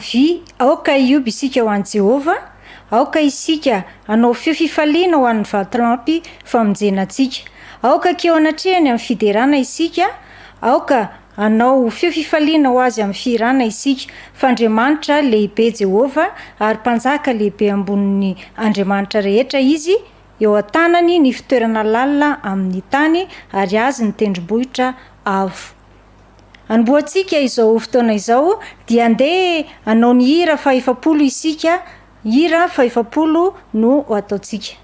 avy aoka ioby isika ho an'i Jehova, aoka isika hanao feo fifaliana ho an'ny vatolampy famonjenantsika, aoka keo anatrehany amin'ny fiderana isika, aoka hanao feo fifaliana ho azy amin'ny firana isika, fa Andriamanitra lehibe Jehova ary mpanjaka lehibe ambonin'ny Andriamanitra rehetra izy, eo an-tanany ny fitoerana lalina amin'ny tany ary azy ny tendrombohitra avo. Anomboantsika izao fotoana izao dia andeha hanao ny hira fahefa-polo isika, hira fahefa-polo no ataontsika.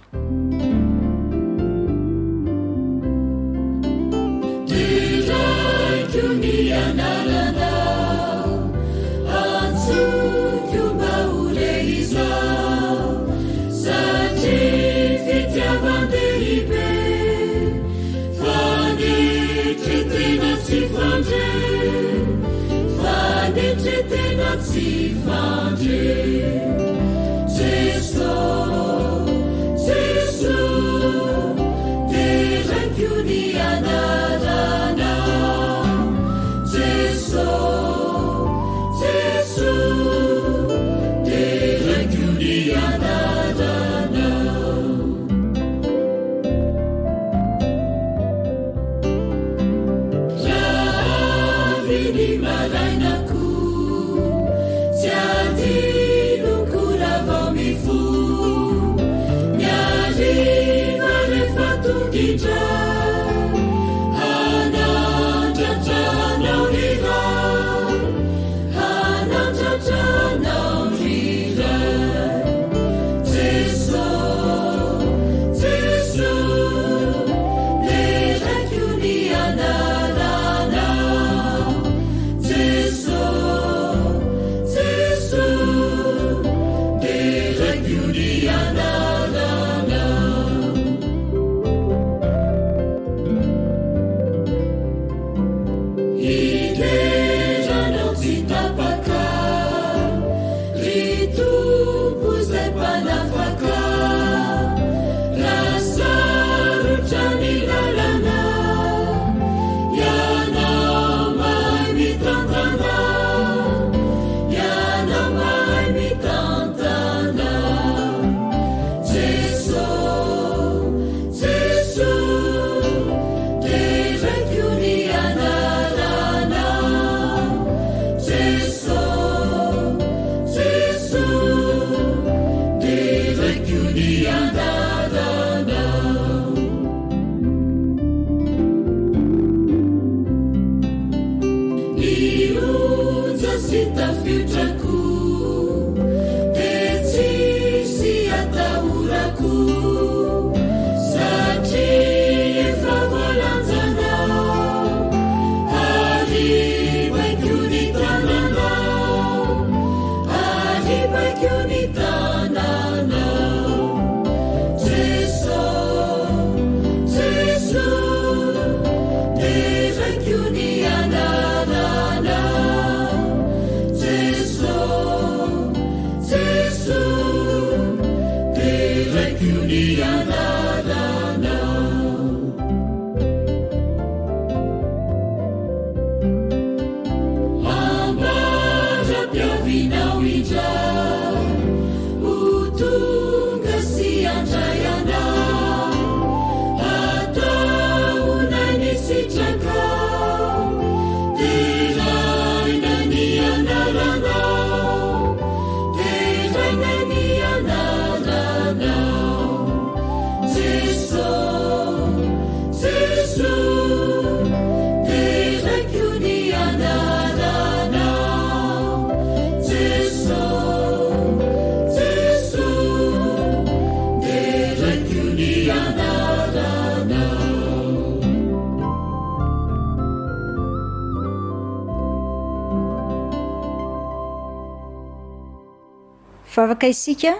Vavaka isika,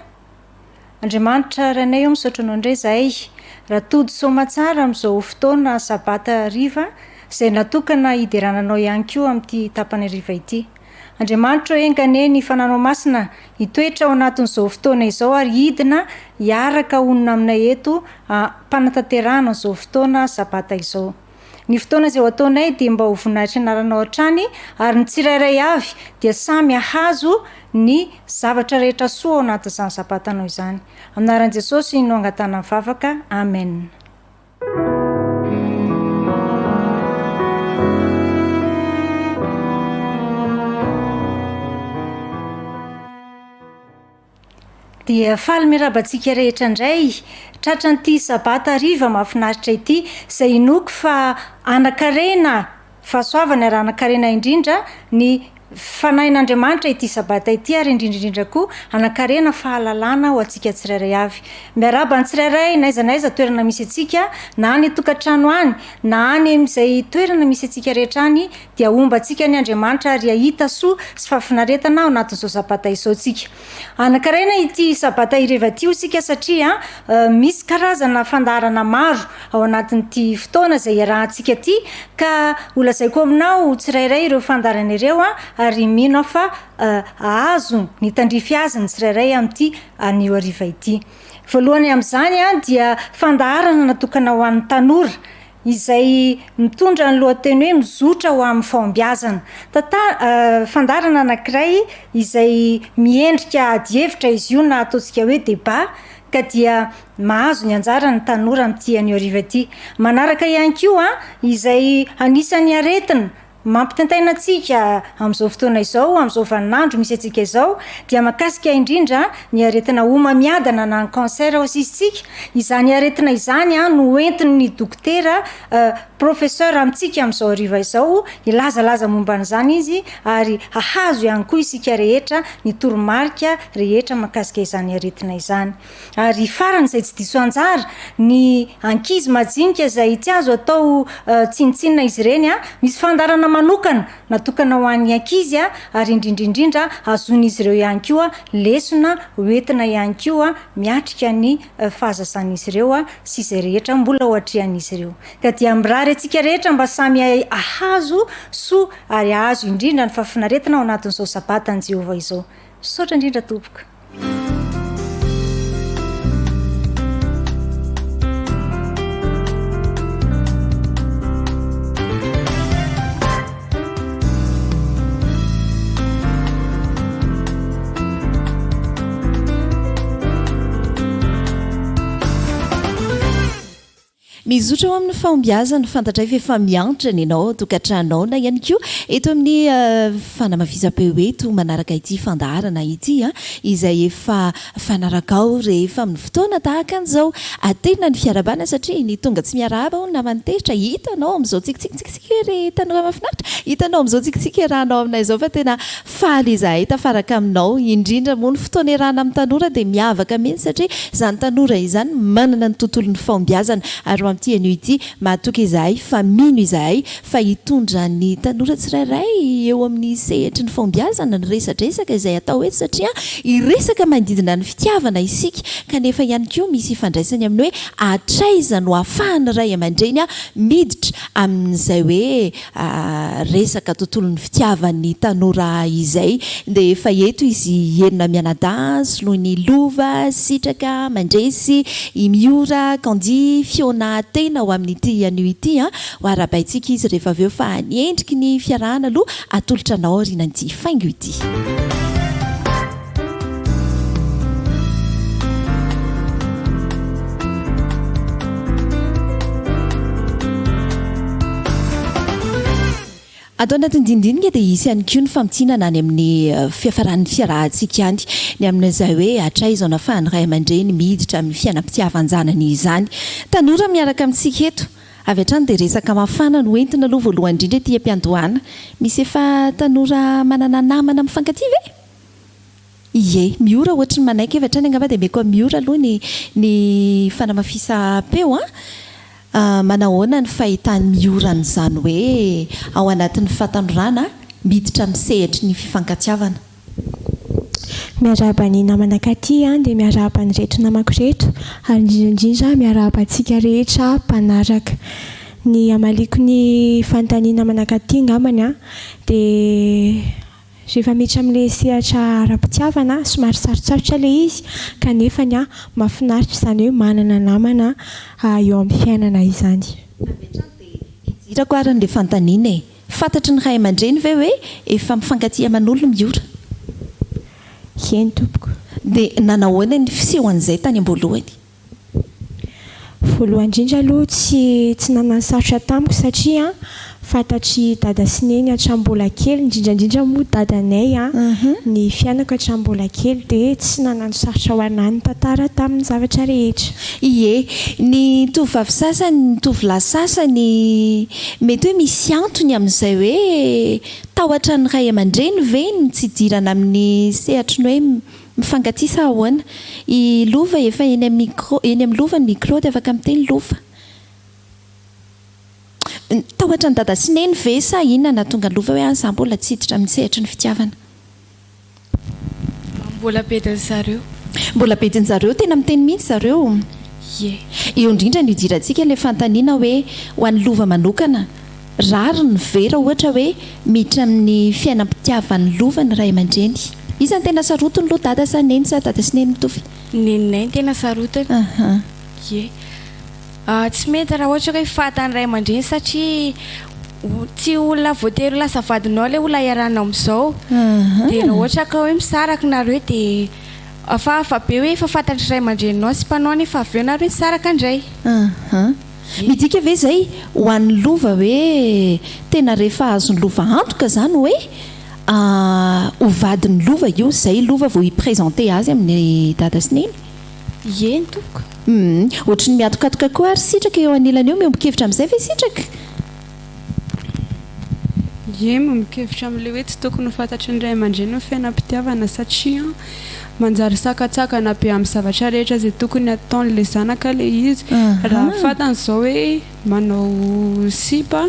Andriamanitra ranay eo misaotra anao indray zahay, raha tody soma tsara amin'izao fotoana Sabata Hariva izay natokana hiderananao ihany koa amin'ity tapany hariva ity. Andriamanitra engane ny fananao masina hitoetra ao anatin'izao fotoana izao ary hidina hiaraka onona aminay eto mpanantanterahana izao fotoana Sabata izao. Ny fotoana izay ataonay dia mba ho voninahitra anaranao hatrany ary ny tsirairay avy dia samy ahazo ny zavatra rehetra soa ao anatin'izany sabatanao izany. Anaran'i Jesosy no angatana mivavaka. Amen. Dia faly mirabantsika rehetra indray tratran'ity Sabata Hariva mahafinaritra ity, izay inoko fa anakarena fahasoavana raha anakarena indrindra ny fanahin'Andriamanitra ity sabata ity, ary indrindraindrindra koa anakarena fahalalana ho antsika tsirairay avy. Miaraba ny tsirairay n'aiza n'aiza toerana misy antsika, na any tokantrano any, na any amin'izay toerana misy antsika rehetra any, dia omba antsika ny Andriamanitra ary ahita soa sy fahafinaretana ao anatin'izao sabata izao tsika. Anakarena ity sabata Hariva ity isika satria misy karazana fandaharana maro ao anatin'ity fotoana izay iarahantsika ity, ka holazaiko aminao tsirairay ireo fandaharana ireo ary mino fa azo ny tandrify azy ny tsirairay amin'ity anio hariva ity. Voalohany amin'izany dia fandaharana natokana ho an'ny tanora izay mitondra ny lohateny hoe mizotra ho amin'ny fahombiazana. Fandaharana anankiray izay miendrika adievitra izy io na ataontsika hoe débat, ka dia mahazo ny anjara ny tanora amin'ity anio hariva ity. Manaraka ihany koa izay anisan'ny aretina mampitentaina antsika amin'izao fotoana izao, amin'izao vaninandro misy antsika izao, dia mahakasika indrindra ny aretina homamiadana na ny cancer hozy isika. Izany aretina izany no entin'ny dokotera professeur amintsika amin'izao hariva izao ilazalaza momba an'izany izy, ary hahazo ihany koa isika rehetra ny toromarika rehetra mahakasika izany aretina izany. Ary farany izay tsy diso anjara ny ankizy majinika izay tsy azo atao tsinitsinina izy ireny, misy fandaharana manokana natokana ho an'ny ankizy, ary indrindraindrindra azon'izy ireo ihany koa lesona hoentina ihany koa miatrika ny fahazasan'izy ireo sy izay rehetra mbola ho atrehan'izy ireo. Ka dia mirary antsika rehetra mba samy ahazo soa ary ahazo indrindra ny fahafinaretana ao anatin'izao sabatany Jehova izao. Misaotra indrindra tompoko. Mizotra ao amin'ny fahombiazana, fantatray fa efa mianatra ny ianao tokantranao na ihany koa eto amin'ny fanamafisam-peo eto manaraka ity fandaharana ity izay efa fanarakao rehefa amin'ny fotoana tahaka an'izao. Atena ny fiarabana satria ny tonga tsy miarahaba na manteritra, hitanao amin'izao tsikitsikitsiky re tanora mahafinaritra, hitanao amin'izao tsikitsiky iarahanao aminay izao, fa tena faly izahay tafaraka aminao. Indrindra moa ny fotoana iarahana amin'ny tanora dia miavaka mihitsy satria izany tanora izany manana ny tontolon'ny fahombiazana, ary ty anio ity mahatoky izahay fa mino izahay fa hitondra ny tanora tsirairay eo amin'ny sehatra ny fahombiazana, ny resadresaka izay atao eto, satria iresaka manodidina ny fitiavana isika, kanefa ihany koa misy ifandraisany amin'ny hoe atraiza no ahafahana ray aman-dreny miditra amin'izay hoe resaka tontolon'ny fitiavan'ny tanora izay. Dia efa eto izy enina mianadansy noho ny lova, sitraka, mandresy, imiora, kandi, fiona tena ho amin'ity anio ity ho arabaitsika izy rehefa avy eo fa niendriky ny fiarahana aloha atolotra anao rinan'ity faingo ity. Atao anatin'ny dindinika dia isy ihany koa ny famitsinana any amin'ny fiafaran'ny fiarahantsika any, ny amin'izay hoe atraizao na ahafahany ray aman-dreny miditra amin'ny fiainam-pitiavan-janany izany. Tanora miaraka amintsika eto avy hatrany dia resaka mafana no entina aloha voalohany indrindra ety am-piandohana. Misy efa tanora manana namana mifankatia ve? Ie, miora ohatry ny manaiky efa hatrany angamba dia meko miora aloha ny fanamafisam-peo manahoana ny fahitan'ny mioran'izany hoe ao anatin'ny fahatanorana miditra amin'ny sehatry ny fifankatiavana. Miaraba ny namana katy dia miaraba ny rehetra namako rehetra, ary indrindra miaraba antsika rehetra mpanaraka. Ny amaliko ny fanontaniana manakaty ngamany dia rehefa miditra amin'ilay sehatra ara-pitiavana somary sarotsarotra ilay izy, kanefa mahafinaritra izany hoe manana namana eo amin'ny fiainana izany. Irako ary n'ilay fanontaniana fantatry ny ray aman-dreny ve hoe efa mifankatia aman'olona miora? eny tompoko. Dia nanahoana ny fisehoan'izay tany am-boalohany? Voalohany indrindra aloha tsy nanano sarotra tamiko satria fantatry dada sy neny hatrambola kely, indrindrandrindra moa dadanay ny fianako hatrambola kely dia tsy nanano sarotra ho anany tantara tamin'ny zavatra rehetra. Ie, ny tovovavy sasany, ny tovolahy sasany mety hoe misy antony amin'izay hoe tahotra ny ray aman-dreny ve ny tsy idirana amin'ny sehatry ny hoe mifangatisa ahoana. I lova efa eny amin'ny lova ny micro dia afaka miteny lova. Tahotra ny dada sy neny ve sa inona nahatonga ny lova hoe aza mbola tsy hiditra amin'ny sehatry ny fitiavana? Mbola bediny zareo. Mbola bediny zareo, tena miteny mihitsy zareo. Ie. Eo indrindra ny idirantsika ilay fantaniana hoe ho an'ny lova manokana rary ny vera ohatra hoe miditra amin'ny fiainam-pitiavan'ny lova ny ray aman-dreny. Iza ny tena sarotiny loha dada sa neny sa dada sy neny mitovy? Neninay tena sarotiny. Ie. Tsy mety raha ohatra hoe fatan'ny ray aman-dreny satria tsy olona voatery ho lasa vadinao ilay olona iarana amin'izao. Dia raha ohatra ka hoe misaraka nareo dia afahafa be hoe efa fantatry ray aman-dreninao sy mpanao nefa avy eo nareo misaraka indray. Midika ve izay ho an'ny lova hoe tena rehefa azon'ny lova antoka izany hoe ho vadin'ny lova io, izay lova vao hiprésente azy amin'ny dada sy neny? Ie, ny tompoko. Ohatry ny miatokatoka koa ary sitraka eo anilany eo miombon-kevitra amin'izay ve sitraka? Ie, miombon-kevitra amin'ilay hoe tsy tokony ho fantatry ny ray aman-dreny ny fiainam-pitiavana satria manjary sakatsakana be amin'ny zavatra rehetra izay tokony ataon'ilay zanaka ilay izy. Raha fantany izao hoe manao sipa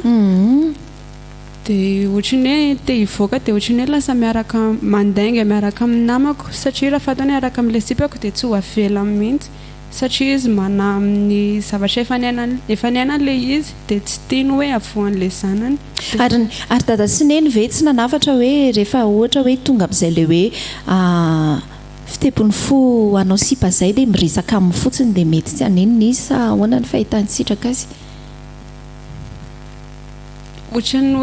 dia ohatrany hoe te hivoaka dia ohatrany hoe lasa miaraka mandainga miaraka amin'ny namako satria raha fantany miaraka amin'ilay sipako dia tsy ho avela mihitsy satria izy mana amin'ny zavatra efa niainan'ilay izy dia tsy tiany hoe avoan'ilay zanany. Ary dada sy neny ve tsy nanafatra hoe rehefa ohatra hoe tonga amin'izay ilay hoe fitepony fo anao sipa izay dia miresaka amin'ny fotsiny dia mety tsy haneniny izy sa ahoana ny fahitany sitraka azy? Ohatrany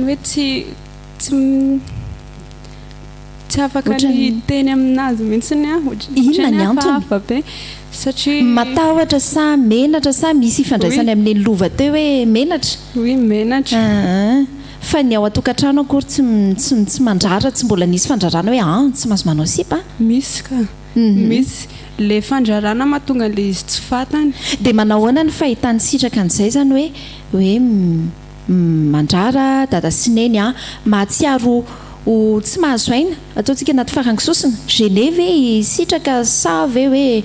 hoe tsy afaka ny teny aminazy mihitsiny inona ny antony? Be satria matahotra sa menatra sa misy ifandraisany amin'ny lova teo hoe menatra? Oui, menatra. Fa ny ao atokantrano akory tsy mandrara, tsy mbola nisy fandrarana hoe tsy mahazo manao sipa? Misy ka. Misy le fandrarana mahatonga le izy tsy fantany. Dia manahoana ny fahitany sitraka an'izay zany hoe mandrara dada sy neny mahatsiaro tsy mahazo aina ataontsika anaty farangisosina gene ve sitraka sa ve hoe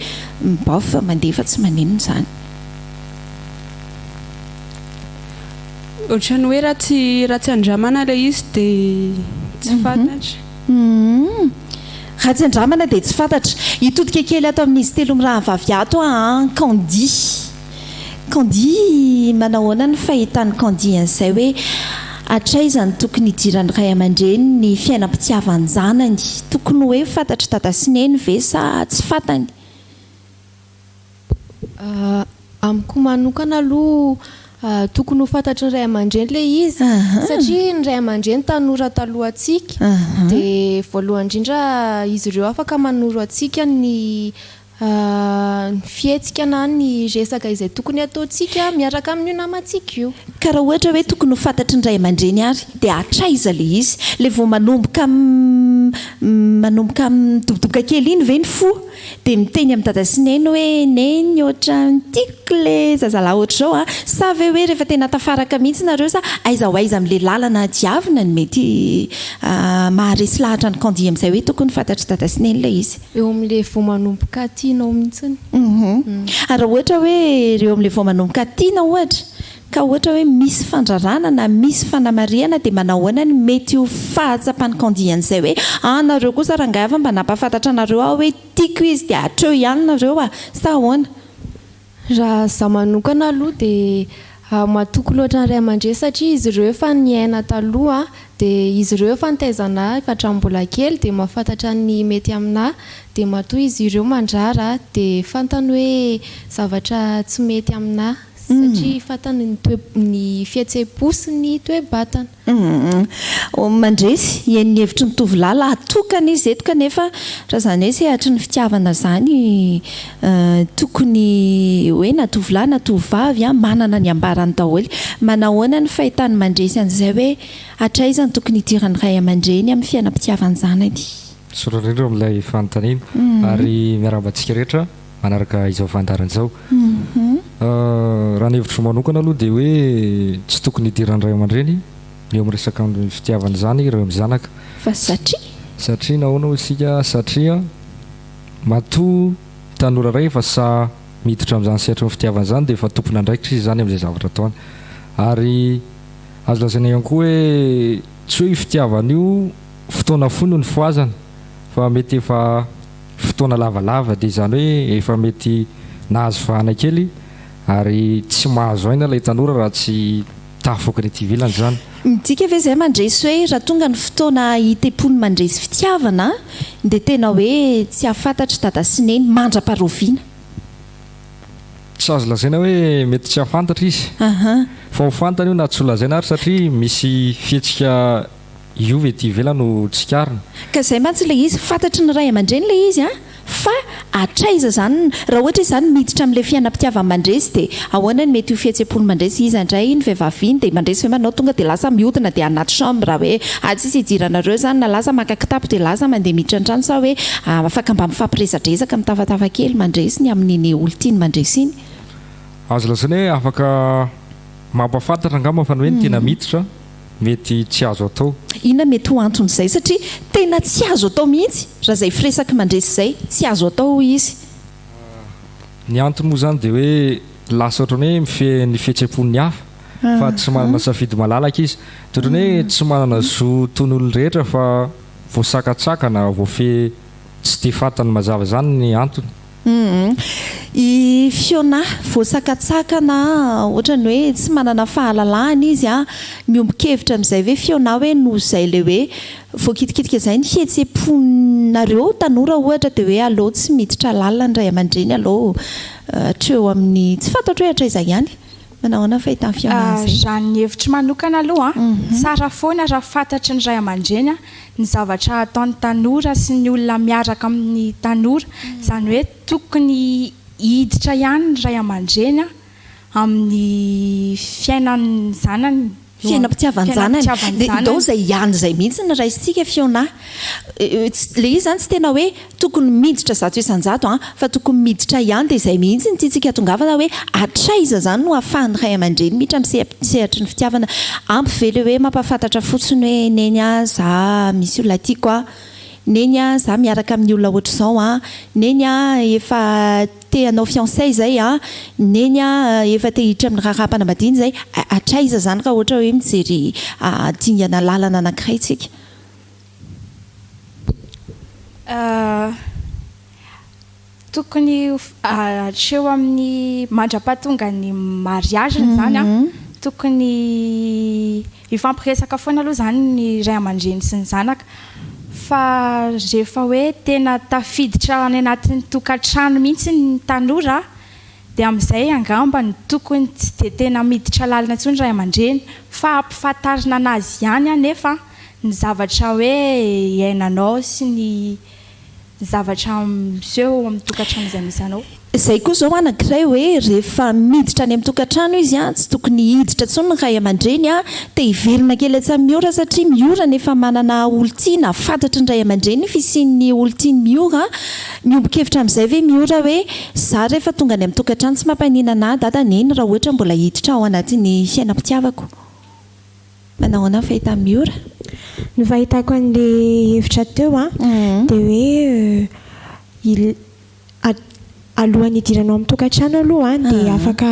bof mandefa tsy manenina izany? Ohatrany hoe raha tsy andramana ilay izy dia tsy fantatra. Raha tsy andramana dia tsy fantatra. Hitodika kely ato amin'izy telo mirahavavy ato Candy manahoana ny fahitany Candy an'izay hoe hatraizany tokony hidiran'ny ray aman-dreny ny fiainam-pitiavan'ny zanany, tokony hoe fantatra dada sy neny ve sa tsy fantany? Amiko manokana aloha tokony ho fantatry ny ray aman-dreny ilay izy satria ny ray aman-dreny tanora talohantsika dia voalohany indrindra izy ireo afaka manoro antsika ny fihetsika na ny resaka izay tokony ataontsika miaraka amin'io namantsika io. Ka raha ohatra hoe tokony ho fantatry ny ray aman-dreny ary dia hatraiza ilay izy ilay vao manomboka midobodoboka kely iny ve ny fo dia miteny amin'ny dada sy neny hoe neny ohatra tiako ilay zazalahy ohatra izao sa ve hoe rehefa tena tafaraka mihitsy nareo sa aiza ho aiza amin'ilay lalana diavina ny mety maharesy lahatra ny Candy amin'izay hoe tokony fantatry dada sy neny ilay izy? Eo amin'ilay vao manomboka tianao mihitsiny. Raha ohatra hoe ireo amin'ilay vao manomboka tiana ohatra ka ohatra hoe misy fandrarana na misy fanamariana dia manahoana ny mety ho fahatsapany Candy an'izay hoe nareo kosa rangahy mba nampafantatra anareo hoe tiako izy dia hatreo ihany nareo sa ahoana? Raha zaho manokana aloha dia mahatoky loatra ny ray aman-dreny satria izy ireo efa niaina taloha dia izy ireo efa nitaizana efa hatrambola kely dia mahafantatra ny mety aminahy dia matoa izy ireo mandrara dia fantany hoe zavatra tsy mety aminahy satria fatany ny fihetsepo sy ny toe-batana mandresy ien'ny hevitry ny tovolahy laha tokana izy eto kanefa raha zany hoe sehatry ny fitiavana zany tokony hoe na tovolahy na tovavy manana ny ambarany daholo manahoana ny fahitany mandresy an'izay hoe hatraizany tokony hidirany ray aman-dreny amin'ny fiainam-pitiavany zanany sorarindro amin'ilay fanontaniana ary miarabantsika rehetra manaraka izao fandarana izao raha ny hevitro manokana aloha dia hoe tsy tokony hidirany ray aman-dreny eo amin'ny resaka amin'ny fitiavana zany ireo amin'ny zanaka fa satria nahoana ho isika satria matoa tanora ray efa sa miditra amin'izany sehatry ny fitiavana zany dia efa tompona andraikitra izy zany amin'izay zavatra ataony ary azo lazaina ihany koa hoe tsy hoe fitiavana io fotoana fono ny foazana fa mety efa fotoana lavalava dia zany hoe efa mety nahazo fahana kely ary tsy mahazo aina ilay tanora raha tsy tahafoakany ety ivelany zany midika ve zay mandresy hoe raha tonga ny fotoana hitepony mandresy fitiavana dia tena hoe tsy hafantatra dada sy neny mandra-paroviana tsy azo lazaina hoe mety tsy hafantatra izy fa ho fantany io na tsy ho lazaina ary satria misy fihetsika iovy ety ivelany no tsikarina ka zay mantsy ilay izy fantatry ny ray aman-dreny ilay izy fa atraiza zany raha ohatra izy zany miditra amin'ilay fiainam-pitiavana mandresy dia ahoana ny mety ho fihetsepony mandresy izy indray ny vehivavy iny dia mandresy hoe manao tonga dia lasa mihodina dia anaty chambre hoe atsisy hijiranareo zany na lasa maka kitapo dia lasa mandeha miditra an-trano sa hoe afaka mba mifampiresadresaka mitafatafa kely mandresy ny amin'iny olontiany mandresy iny azo lazaina hoe afaka mampafantatra angamba fa ny hoe ny tena miditra mety tsy azo atao inona mety ho anton'izay satria tena tsy azo atao mihitsy raha zay firesaky mandresy zay tsy azo atao izy ny antony moa zany dia hoe lasa ohatrany hoe ny fihetsepony hafa fa tsy manana safidy malalaka izy dia ohatrany hoe tsy manana zo ton'olony rehetra fa voasakatsakana voafe tsy te fantany mazava zany ny antony i fiona voasakatsakana ohatrany hoe tsy manana fahalalahana izy miombon-kevitra amin'izay hoe fiona hoe noho izay le hoe voakitikitika izay ny fihetseponareo tanora ohatra dia hoe aleo tsy miditra lalina ny ray aman-dreny aleo hatreo amin'ny tsy fantatro hoe hatraiza ihany manahoana fahitany fiona raha ny hevitry manokana aloha tsara foana raha fantatry ny ray aman-dreny ny zavatra ataon'ny tanora sy ny olona miaraka amin'ny tanora izany hoe tokony hiditra ihany ny ray aman-dreny amin'ny fiainan'ny zanany fiainam-pitiavany zanany dia dao izay ihany izay mihitsy ny raisitsika fiona le izy zany tsy tena hoe tokony miditra zato isan-jato fa tokony miditra ihany dia izay mihitsy ny tiatsika tongavana hoe atraiza zany no hahafahan'ny ray aman-dreny mihitra amin'ny sehatry ny fitiavana ampively hoe mampafantatra fotsiny hoe neny za misy olona tiako neny za miaraka amin'ny olona ohatra izao neny efa te hanao fiancé zay neny efa te hiditra amin'ny raharaham-panambadiana zay atraiza zany raha ohatra hoe mijery dingana lalana anankiray tsika tokony hatreo amin'ny mandra-pahatonga ny mariage zany tokony ifampiresaka foana aloha zany ny ray aman-dreny sy ny zanaka fa rehefa hoe tena tafiditra any anatin'ny tokantrano mihitsy ny tanora dia amin'izay angamba ny tokony tsy dia tena miditra lalina intsony ray aman-dreny fa ampifantarina anazy ihany anefa ny zavatra hoe iainanao sy ny zavatra miseho amin'ny tokantrano izay misy anao izay koa zao anankiray hoe rehefa miditra any amin'ny tokantrano izy tsy tokony hiditra intsony ny ray aman-dreny dia hiverina kely atsy miora satria miora nefa manana olontiana fantatry ny ray aman-dreny fisian'ny olontiany miora miombon-kevitra amin'izay hoe miora hoe za rehefa tonga any amin'ny tokantrano tsy mampanina na dada neny raha ohatra mbola hiditra ao anatin'ny fiainam-pitiavako manahoana fahita miora ny fahitako an'ilay hevitra teo dia hoe alohan'ny hidiranao amin'ny tokantrano aloha dia afaka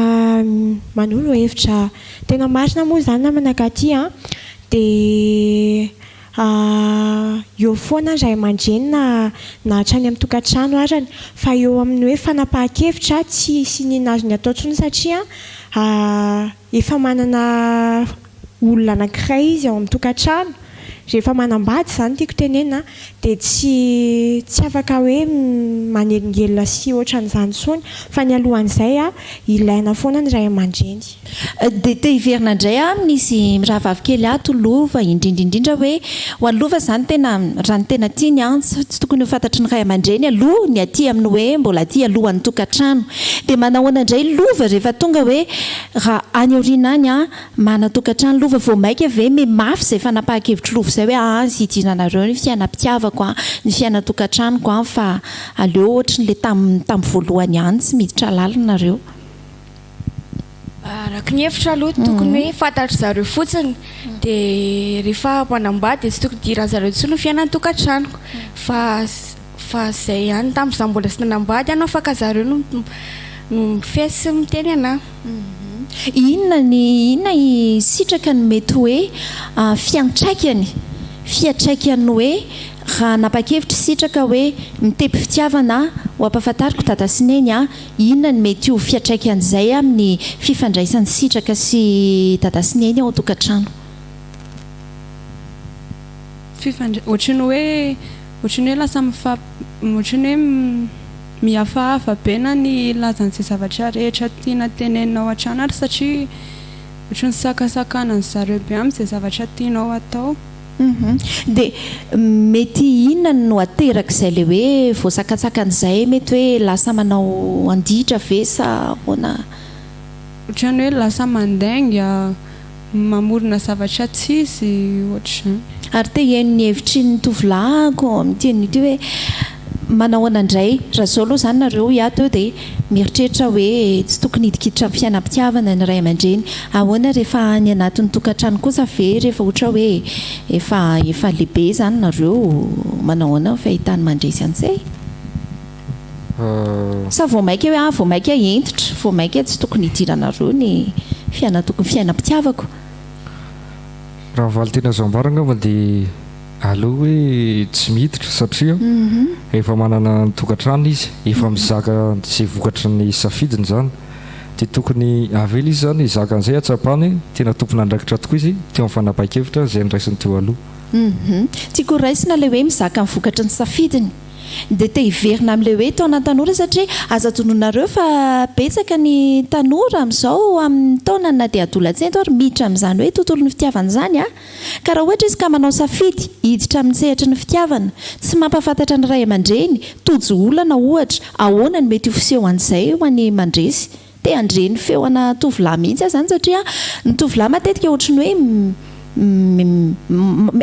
manolo hevitra tena marina moa zany namanakaty dia eo foana ray aman-dreny na hatrany amin'ny tokantrano arany fa eo amin'ny hoe fanapahan-kevitra tsy sinina azony atao ntsony satria efa manana olona anankiray izy ao amin'ny tokantrano rehefa manambady zany tiako tenena dia tsy afaka hoe manelingelina sy ohatran'izany tsony fa ny alohan'izay ilaina foana ny ray aman-dreny. Dia te hiverina indray misy raha vavikely ato lova indrindraindrindra hoe ho an'ny lova zany tena raha ny tena tiany tsy tokony ho fantatry ny ray aman-dreny aloha ny aty amin'ny hoe mbola aty alohan'ny tokantrano. Dia manahoana indray lova rehefa tonga hoe raha any aoriana any mana tokantrano lova vao maika ve mafy izay fanapahakevitry lova izay hoe sy hidiranareo ny fiainam-pitiavako ny fiainatokantranoko fa aleo ohatran'ilay tamin'ny voalohany ihany tsy miditra lalinareo. Araka ny hevitra aloha tokony hoe fantatry zareo fotsiny dia rehefa manambady dia tsy tokony hidiran'ny zareo intsony ny fiainantokantranoko fa izay ihany tamin'izaho mbola tsy nanambady ianao afaka zareo no mifesy miteny anahy. Inona ny sitraka ny mety hoe fiantraikany hoe raha napakevitra sitraka hoe mitepy fitiavana ho ampahafantariko dada sy neny inona ny mety ho fiantraikan'izay amin'ny fifandraisan'ny sitraka sy dada sy neny ao an-tokantrano. Ohatran'ny hoe lasa ohatran'ny hoe mihafahafa be na ny lazan'izay zavatra rehetra tiana tenenao an-trano ary satria ohatran'ny sakasakanany zareo be amin'izay zavatra tianao atao. Dia mety inona no aterak'izay le hoe voasakatsakan'izay mety hoe lasa manao anditra ve sa ahoana? Ohatran'ny hoe lasa mandainga mamorona zavatra tsisy ohatr'izany. Ary te hihaino ny hevitry ny tovolahyko amin'ny teny hoe manahoana indray raha izao aloha izany nareo ato dia mieritreritra hoe tsy tokony hidikiditra amin'ny fiainam-pitiavana ny ray aman-dreny. Ahoana rehefa any anatin'ny tokantrano kosa ve rehefa ohatra hoe efa lehibe izany nareo manahoana fahitany mandresy an'izay? Sa vao maika hoe vao maika entitra vao maika tsy tokony hidiranareo ny fiainam-pitiavako. Raha valitena zambaranga fa dia aloha hoe tsy miditra satria efa manana tokantrano izy efa mizaka izay vokatra ny safidiny zany dia tokony avela izy zany izaka an'izay atsapany tena tompona andraikitra tokoa izy teo amin'ny fanapahakevitra izay niraisiny teo aloha. Tiako raisina ilay hoe mizaka amin'ny vokatra ny safidiny dia te hiverina amin'ilay hoe taona tanora satria aza tononareo fa betsaka ny tanora amin'izao amin'ny taona na dia adolatsento ary miditra amin'izany hoe tontolo ny fitiavana izany ka raha ohatra izy ka manao safidy hiditra amin'ny sehatra ny fitiavana tsy mampafantatra ny ray aman-dreny tojo olana ohatra ahoana ny mety ho fiseho an'izay ho any mandresy dia andreny feoana tovolahy mihitsy zany satria ny tovolahy matetika ohatrany hoe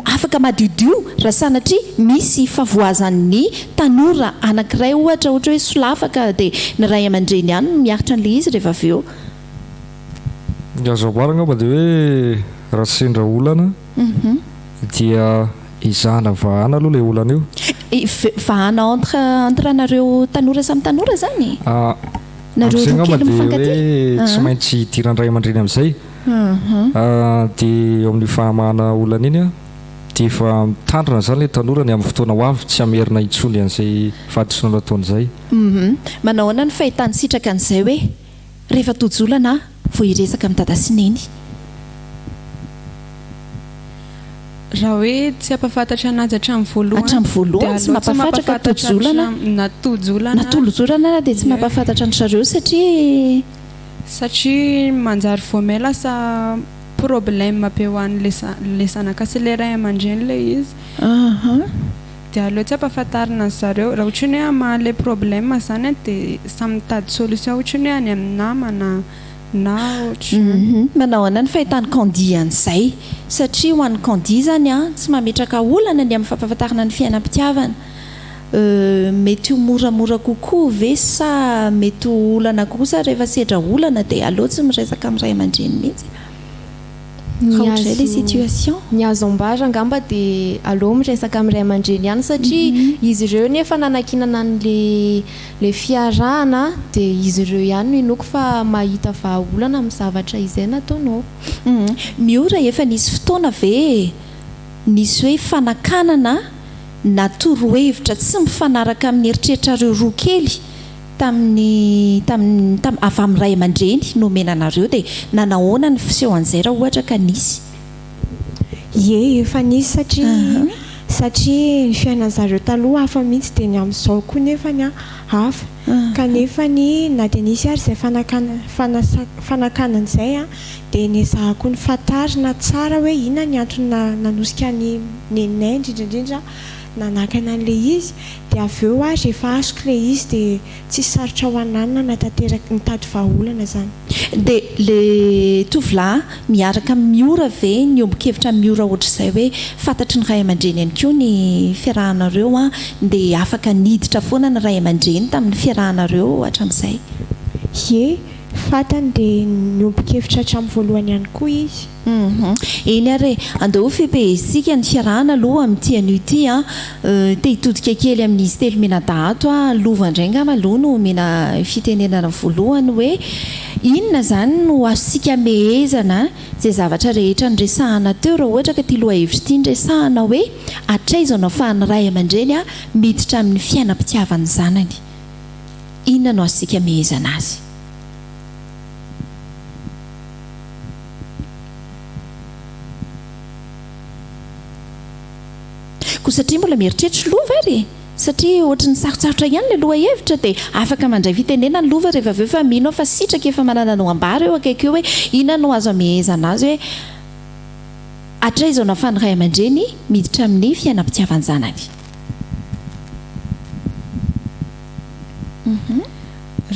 afaka madiodio raha sanatria misy favoazan'ny tanora anankiray ohatra hoe solafaka dia ny ray aman-dreny ihany miaritra an'ilay izy rehefa avy eo. Azo ambarana fa dia hoe raha sendra olana dia izahana vahana aloha ilay olana io. Vahana entre anareo tanora samy tanora zany? Nareo roa kely mifankatia? Tsy maintsy hidiran'ny ray aman-dreny amin'izay. Dia eo amin'ny fahamahana olana iny dia efa mitandrina zany ilay tanora ny amin'ny fotoana ho avy tsy hamerina intsony an'izay fahadisoana ataon'izay. Manahoana ny fahitany sitraka an'izay hoe rehefa tojolana vao hiresaka amin'ny dada sy neny? Raha hoe tsy ampahafantatra anazy hatramin'ny voalohany tsy mampafantatra ka tojolana natolojolana dia tsy mampafantatra ny zareo satria manjary voamay lasa problème be ho an'ilay zanaka sy ilay ray aman-dreny ilay izy dia aleo tsy ampahafantarina ny zareo raha ohatrany hoe mahalay problème zany dia samy mitady solution ohatrany hoe any amin'ny namana na ohatrany. Manahoana ny fahitany kandi an'izay satria ho an'ny kandi zany tsy mametraka olana ny amin'ny fampahafantarana ny fiainam-pitiavana mety ho moramora kokoa ve sa mety ho olana kosa rehefa sedra olana dia aleo tsy miresaka amin'ny ray aman-dreny mihitsy raha le situation. Ny azo ambara angamba dia aleo miresaka amin'ny ray aman-dreny ihany satria izy ireo nefa nanakinana le fiarahana dia izy ireo ihany no inoko fa mahita vahaolana amin'ny zavatra izay nataonao. Miora efa nisy fotoana ve nisy hoe fanakanana na torohevitra tsy mifanaraka amin'ny eritreritrareo roa kely avy amin'ny ray aman-dreny nomena anareo dia nanahoana ny fiseho an'izay raha ohatra ka nisy? Ie efa nisy satria ny fiainan'zareo taloha hafa mihitsy dia ny amin'izao koa nefany hafa kanefa ny na dia nisy ary izay fanakanana izay dia niezahako ny fantarina tsara hoe inona ny antony nanosika ny nenay indrindraindrindra nanakana an'ilay izy dia avy eo ary rehefa azoko ilay izy dia tsy sarotra ho ananina natanteraka mitady vahaolana zany. Dia le tovolahy miaraka miora ve niombon-kevitra miora ohatr'izay hoe fantatry ny ray aman-dreny ihany koa ny fiarahanareo dia afaka niditra foana ny ray aman-dreny tamin'ny fiarahanareo hatramin'izay? Ie fantany dia niombon-kevitra hatramin'ny voalohany ihany koa izy. Eny ary andao fipehesika ny fiarahana aloha amin'ity an'io ity te hitodika kely amin'izy telo mena dahato lova indray ngamba aloha no mena fitenenana voalohany hoe inona zany no azosika mehezana izay zavatra rehetra nresahana teo raha ohatra ka ty loha hevitra ity nresahana hoe atraizana afahan'ny ray aman-dreny miditra amin'ny fiainam-pitiavany zanany. Inona no azosika mehezana azy? Satria mbola mieritreritra lova ary satria ohatrany sarotsarotra ihany le loha hevitra dia afaka mandray fitenena ny lova rehefa aveo fa minao fa sitraka efa manana no ambara eo akaiky eo hoe inona no azo amehezana azy hoe atraizao no afahan'ny ray aman-dreny miditra amin'ny fiainam-pitiavany zanany.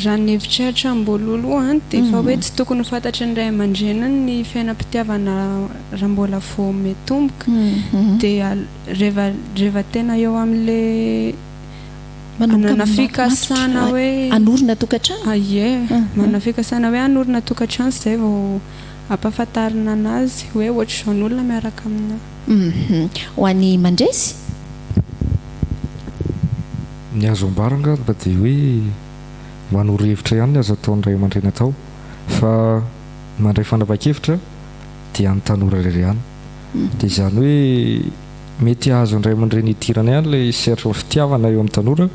Raha ny hevitreritra mbololo dia efa hoe tsy tokony ho fantatry ny ray aman-dreniny ny fiainam-pitiavana raha mbola vao metomboka dia rehefa tena eo amin'ilay manana fikasana hoe anorina tokantrano. Ie manana fikasana hoe anorina tokantrano izay vao ampahafantarina anazy hoe ohatr'izao ny olona miaraka amina. Ho an'ny mandresy ny azo ambaranga mba dia hoe manoro hevitra ihany ny azo ataon'ny ray aman-dreny atao fa mandray fanapa-kevitra dia any tanora irery ihany dia izany hoe mety azo ny ray aman-dreny hitirana ihany ilay seratra ny fitiavana eo amin'ny tanora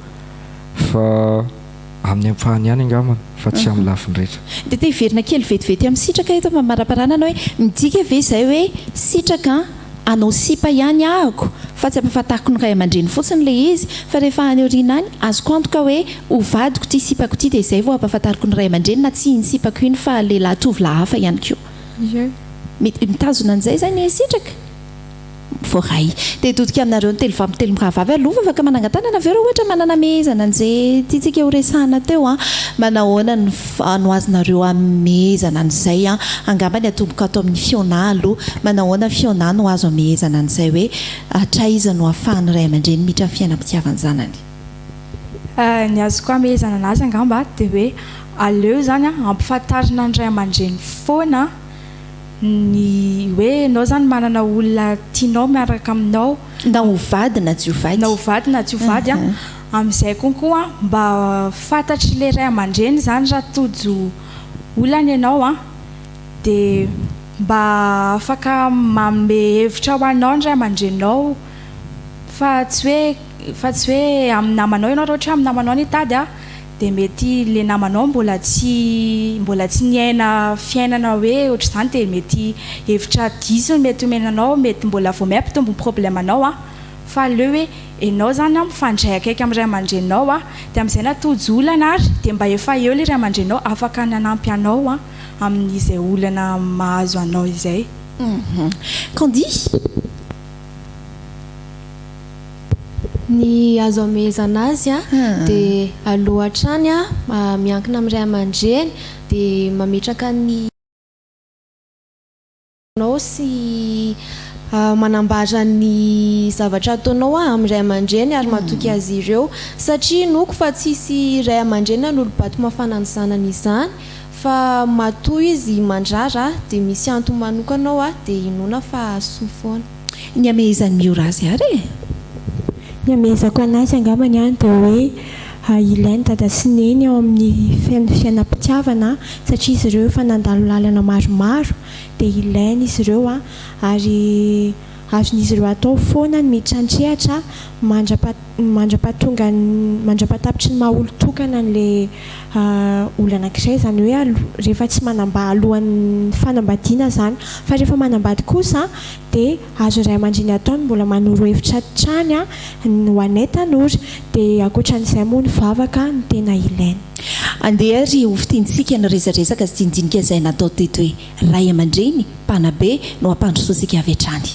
fa amin'ny ampahany ihany angambana fa tsy amin'ny lafiny rehetra. Dia te hiverina kely vetivety amin'ny sitraka eto mara-paranana hoe midika ve izay hoe sitraka anao sipa ihany ahako fa tsy ampahafantariko ny ray aman-dreny fotsiny ilay izy fa rehefa any aoriana any azoko antoka hoe hovadiko ty sipako ty dia izay vao ampahafantariko ny ray aman-dreny na tsy iny sipako iny fa lehilahy tovolahy hafa ihany koa. Mitazona an'izay zany ny sitraka voaray dia hitodika aminareo ny telo miravavy alova afaka manangan-tanana aveo raha ohatra manana mehezana an'izay tiantsika ho resahana teo manahoana no azonareo amehezana an'izay angamba ny atomboka ato amin'ny fionalo manahoana fionà no azo amehezana an'izay hoe atraiza no ahafahan'ny ray aman-dreny miditra amin'ny fiainam-pitiavany zanany. Ny azoko amehezana anazy angamba dia hoe aleo zany ampifantarina ny ray aman-dreny foana ny hoe anao zany manana olona tianao miaraka aminao na hovady na tsy hovady amin'izay konkoa mba fantatry le ray aman-dreny zany raha tojo olana ianao dia mba afaka manome hevitra ho anao ny ray aman-drenao fa tsy hoe amin'ny namanao ianao raha ohatra amin'ny namanao ny tady dia mety le namanao mbola tsy niaina fiainana hoe ohatra izany dia mety hevitra diso mety omenanao mety mbola vao miampitombo problemanao fa aleo hoe ianao zany mifandray akaiky amin'ny ray aman-drenao dia amin'izay natojo olana ary dia mba efa eo le ray aman-drenao afaka nanampy anao amin'izay olana mahazo anao izay. Kandi ny azo amehezana azy dia aloha hatrany miankina amin'ny ray aman-dreny dia mametraka ny nao sy manambara ny zavatra ataonao amin'ny ray aman-dreny ary matoky azy ireo satria noko fa tsisy ray aman-dreny n'olo-bato mafana ny zanany izany fa matoa izy mandrara dia misy antony manokanao dia inona fa soa foana. Ny amehezany miora azy ary ny amehezako anazy angambany dia hoe ilainy dada sy neny ao amin'ny fiainam-pitiavana satria izy ireo efa nandalo lalana maromaro dia ilainy izy ireo ary azon'izy ireo atao foana ny mitrantrehatra mandrapatapitry ny maha olo-tokana n'le olo anankiray, zany hoe rehefa tsy manamba alohan'ny fanambadiana zany, fa rehefa manambady kosa dia azo ray aman-dreny ataony mbola manoro hevitra trany ho anay tanora, dia ankoatran'izay moa ny vavaka ny tena ilaina. Andeha ry hofitintsika ny resaresaka sy tindinika izay natao teto hoe ray aman-dreny mpanabe no ampandrosoantsika avy hatrany.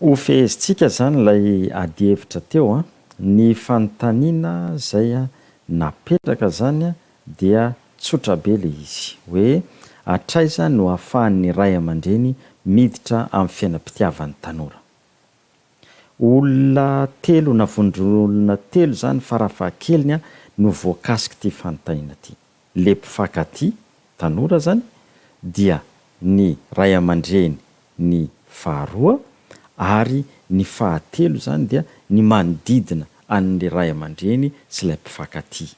ho fehezintsika zany ilay ady hevitra teo ny fanontaniana zay napetraka zany dia tsotra be le izy hoe atraiza no ahafahan'ny ray aman-dreny miditra amin'ny fiainam-pitiavan'ny tanora. Olona telo na vondron'olona telo zany farafahakeliny no voakasika ty fanontaniana ty. Le mpifankaty tanora zany dia ny ray aman-dreny ny faharoa, ary ny fahatelo zany dia ny manodidina an'le ray aman-dreny sy ilay mpifankaty.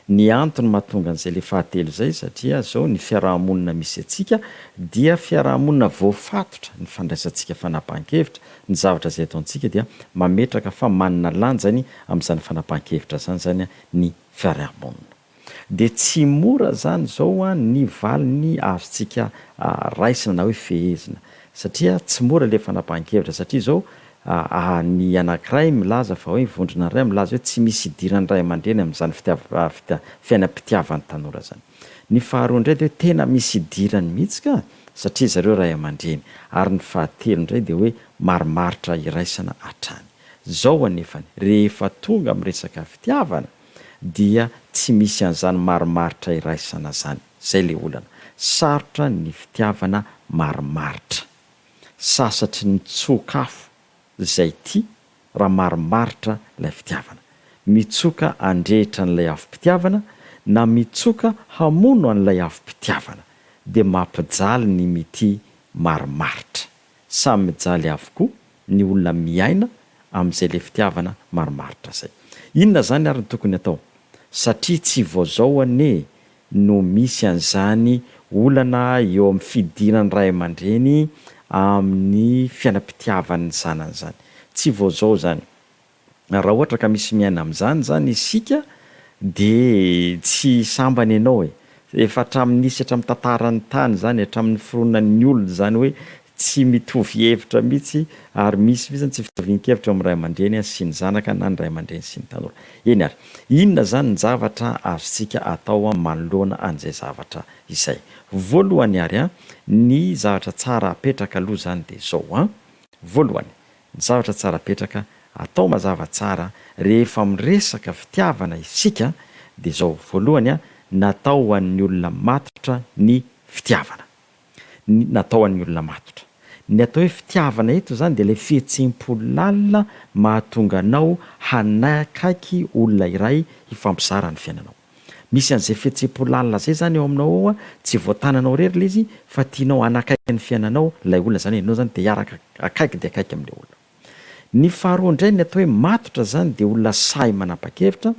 Ny antony mahatonga an'izay le fahatelo zay satria zao ny fiarahamonina misy atsika dia fiarahamonina voafatotra ny fandraisantsika fanapahan-kevitra, ny zavatra zay ataontsika dia mametraka fa manana lanjany amin'izany fanapahan-kevitra zany ny fiarahamonina. Dia tsy mora zany zao ny valiny azontsika raisina na hoe fehezina, satria tsy mora le fanapahan-kevitra satria zao ny anankiray milaza fa hoe vondrona ray milaza hoe tsy misy idirany ray aman-dreny amin'izany fiainam-pitiavan'ny tanora zany. Ny faharoa indray dia hoe tena misy idirany mihitsy ka satria zareo ray aman-dreny, ary ny fahatelo indray dia hoe marimaritra iraisana hatrany. Zao anefany rehefa tonga amin'ny resaka fitiavana dia tsy misy an'izany marimaritra iraisana zany. Zay le olana sarotra ny fitiavana marimaritra, sasatry ny tsokafo zay ty raha marimaritra ilay fitiavana, mitsoka andrehitra n'ilay afim-pitiavana na mitsoka hamono an'ilay afim-pitiavana, dia mampijaly ny mity marimaritra. Samy mijaly avokoa ny olona miaina amin'izay le fitiavana marimaritra zay. Inona zany ary ny tokony atao? Satria tsy vaozao ane no misy an'izany olana eo amin'ny fidirany ray aman-dreny amin'ny fiainam-pitiavan'ny zanany zany. Tsy vaozao zany. Raha ohatra ka misy miaina amin'izany zany isika dia tsy sambany ianao efa hatramin'nisy hatramin'ny tantaran'ny tany zany, hatramin'ny fironan'ny olona zany hoe tsy mitovy hevitra mihitsy, ary misy mihitsy tsy fitovian-kevitra amin'ny ray aman-dreny sy ny zanaka na ny ray aman-dreny sy ny tanora. Eny ary inona zany ny zavatra azontsika atao manoloana an'izay zavatra izay? Voalohany ary ny zavatra tsara apetraka aloha zany dia zao voalohany ny zavatra tsara apetraka atao mazava tsara rehefa miresaka fitiavana isika dia zao voalohany natao ho an'ny olona matotra ny fitiavana, natao an'ny olona matotra. Ny atao hoe fitiavana eto zany dia ilay fihetsem-po lalina mahatonga anao hanakaiky olona iray hifampizara ny fiainanao. Misy an'izay fihetsem-po lalina zay zany eo aminao tsy voatananao rery le izy fa tianao hanakaiky ny fiainanao ilay olona zany, ianao zany dia hiaraka akaiky dia akaiky amin'ilay olona. Ny faharoa indray ny atao hoe matotra zany dia olona sahy manapa-kevitra,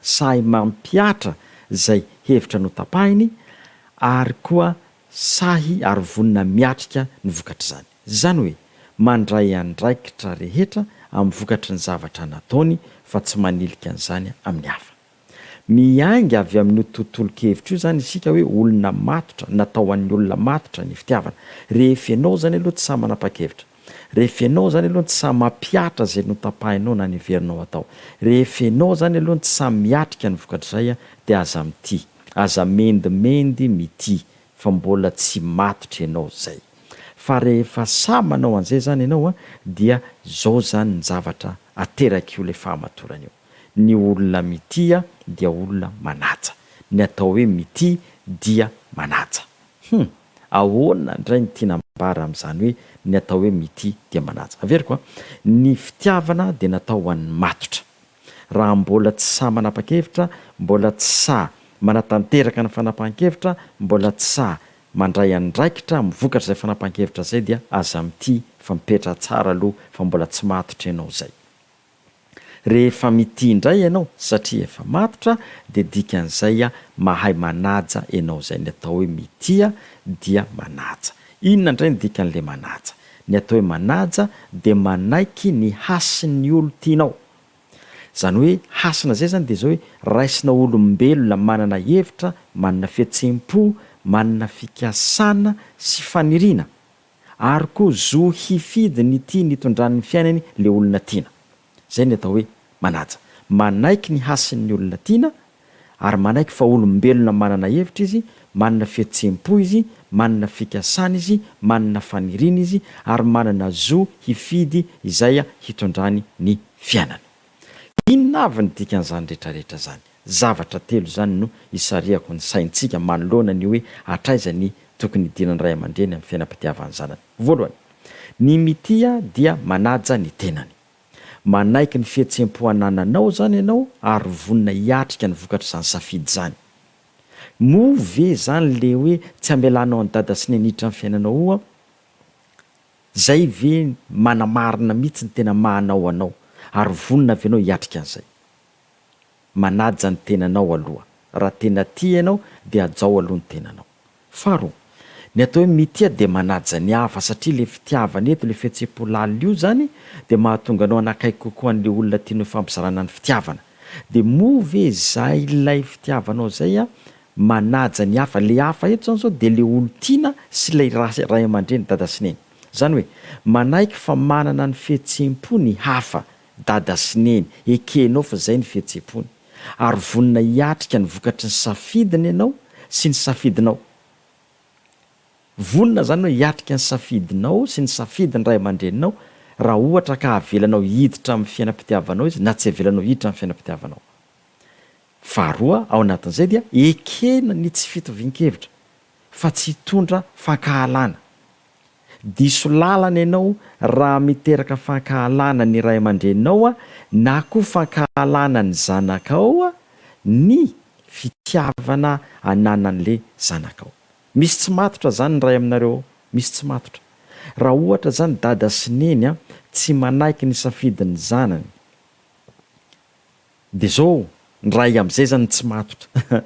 sahy mampiatra zay hevitra no tapahiny, ary koa sahy ary vonina miatrika ny vokatra zany. Zany hoe mandray andraikitra rehetra amin'ny vokatry ny zavatra nataony fa tsy manilika an'izany amin'ny hafa. Miainga avy amin'ny tontolo-kevitra io zany isika hoe olona matotra, natao an'ny olona matotra ny fitiavana. Rehefa ianao zany aloha tsy sahy manapa-kevitra, rehefa ianao zany aloha tsy sahy mampiatra zay no tapahinao na ny heverinao atao, rehefa ianao zany aloha tsy sahy miatrika ny vokatra zay dia aza mity, aza mendimendy mity, fa mbola tsy matotra ianao zay. Fa rehefa sahy manao an'izay zany ianao dia zao zany ny zavatra ateraka io ilay fahamatorana io. Ny olona mity dia olona manaja. Ny atao hoe mity dia manaja. Ahoana indray ny tiana ambara amin'izany hoe ny atao hoe mity dia manaja? Averiko ny fitiavana dia natao ho an'ny matotra. Raha mbola tsy sahy manapa-kevitra, mbola tsy sahy manatanteraka ny fanapahan-kevitra, mbola tsy sahy mandray andraikitra mivokatra izay fanapahan-kevitra zay dia aza mity fa mipetra tsara aloha fa mbola tsy matotra ianao zay. rehefa mity indray ianao satria efa matotra dia dikan'izay mahay manaja ianao zay. Ny atao hoe mitia dia manaja. Inona indray ny dikan'le manaja? Ny atao hoe manaja dia manaiky ny hasin'ny olo tianao. Zany hoe hasina zay zany dia zao hoe raisina olombelona manana hevitra, manana fihetsempo, manana fikasana sy faniriana, ary koa zo hifidy ny tia nitondran'ny fiainany le olona tiana. Zay ny atao hoe manaja. Manaiky ny hasin'ny olona tiana ary manaiky fa olombelona manana hevitra izy, manana fihetsempo izy, manana fikasana izy, manana faniriana izy, ary manana zo hifidy izay hitondrany ny fiainany. Inona avy ny dikan'izany rehetrarehetra zany? Zavatra telo zany no isariako ny saintsika manoloana ny hoe atraiza ny tokony idinan'ny ray aman-dreny amin'ny fiainam-pitiavan'ny zanany. Voalohany, ny mitia dia manaja ny tenany. Manaiky ny fihetsempo anananao zany ianao ary vonina hiatrika ny vokatra izany safidy zany. Mo ve zany le hoe tsy amelanao ny dada sy ny anitra amin'ny fiainanao zay ve manamarina mihitsy ny tena mahanao anao ary vonina avy anao hiatrika an'izay. Manaja ny tenanao aloha. Raha tena tia ianao dia ajao aloha ny tenanao. Faharoa, ny atao hoe mitia dia manaja ny hafa satria le fitiavana eto, le fihetsempo lalina io zany dia mahatonga anao anakaiky kokoa an'le olona tianao fampizarana ny fitiavana. Dia mo ve zay ilay fitiavanao zay manaja ny hafa? Le hafa eto zany zao dia le olo tiana sy ilay ray aman-dreny, dada sy neny. Zany hoe manaiky fa manana ny fihetsempo ny hafa, dada sy neny, ekenao fa zay ny fihetsempony, ary vonina hiatrika ny vokatry ny safidiny ianao sy ny safidinao. Vonina zany hoe hiatrika ny safidinao sy ny safidiny ray aman-dreninao raha ohatra ka avelanao hiditra amin'ny fiainam-pitiavanao izy na tsy avelanao hiditra amin'ny fiainam-pitiavanao. Faharoa, ao anatin'izay dia ekena ny tsy fitovian-kevitra fa tsy hitondra fankahalana. Diso lalana ianao raha miteraka fankahalana ny ray aman-dreninao na koa fankahalana ny zanakao ny fitiavana ananan'le zanakao. Misy tsy matotra zany ny ray aminareo, misy tsy matotra. Raha ohatra zany dada sy neny tsy manaiky ny safidiny zanany, dia zao ny ray amin'izay zany tsy matotra.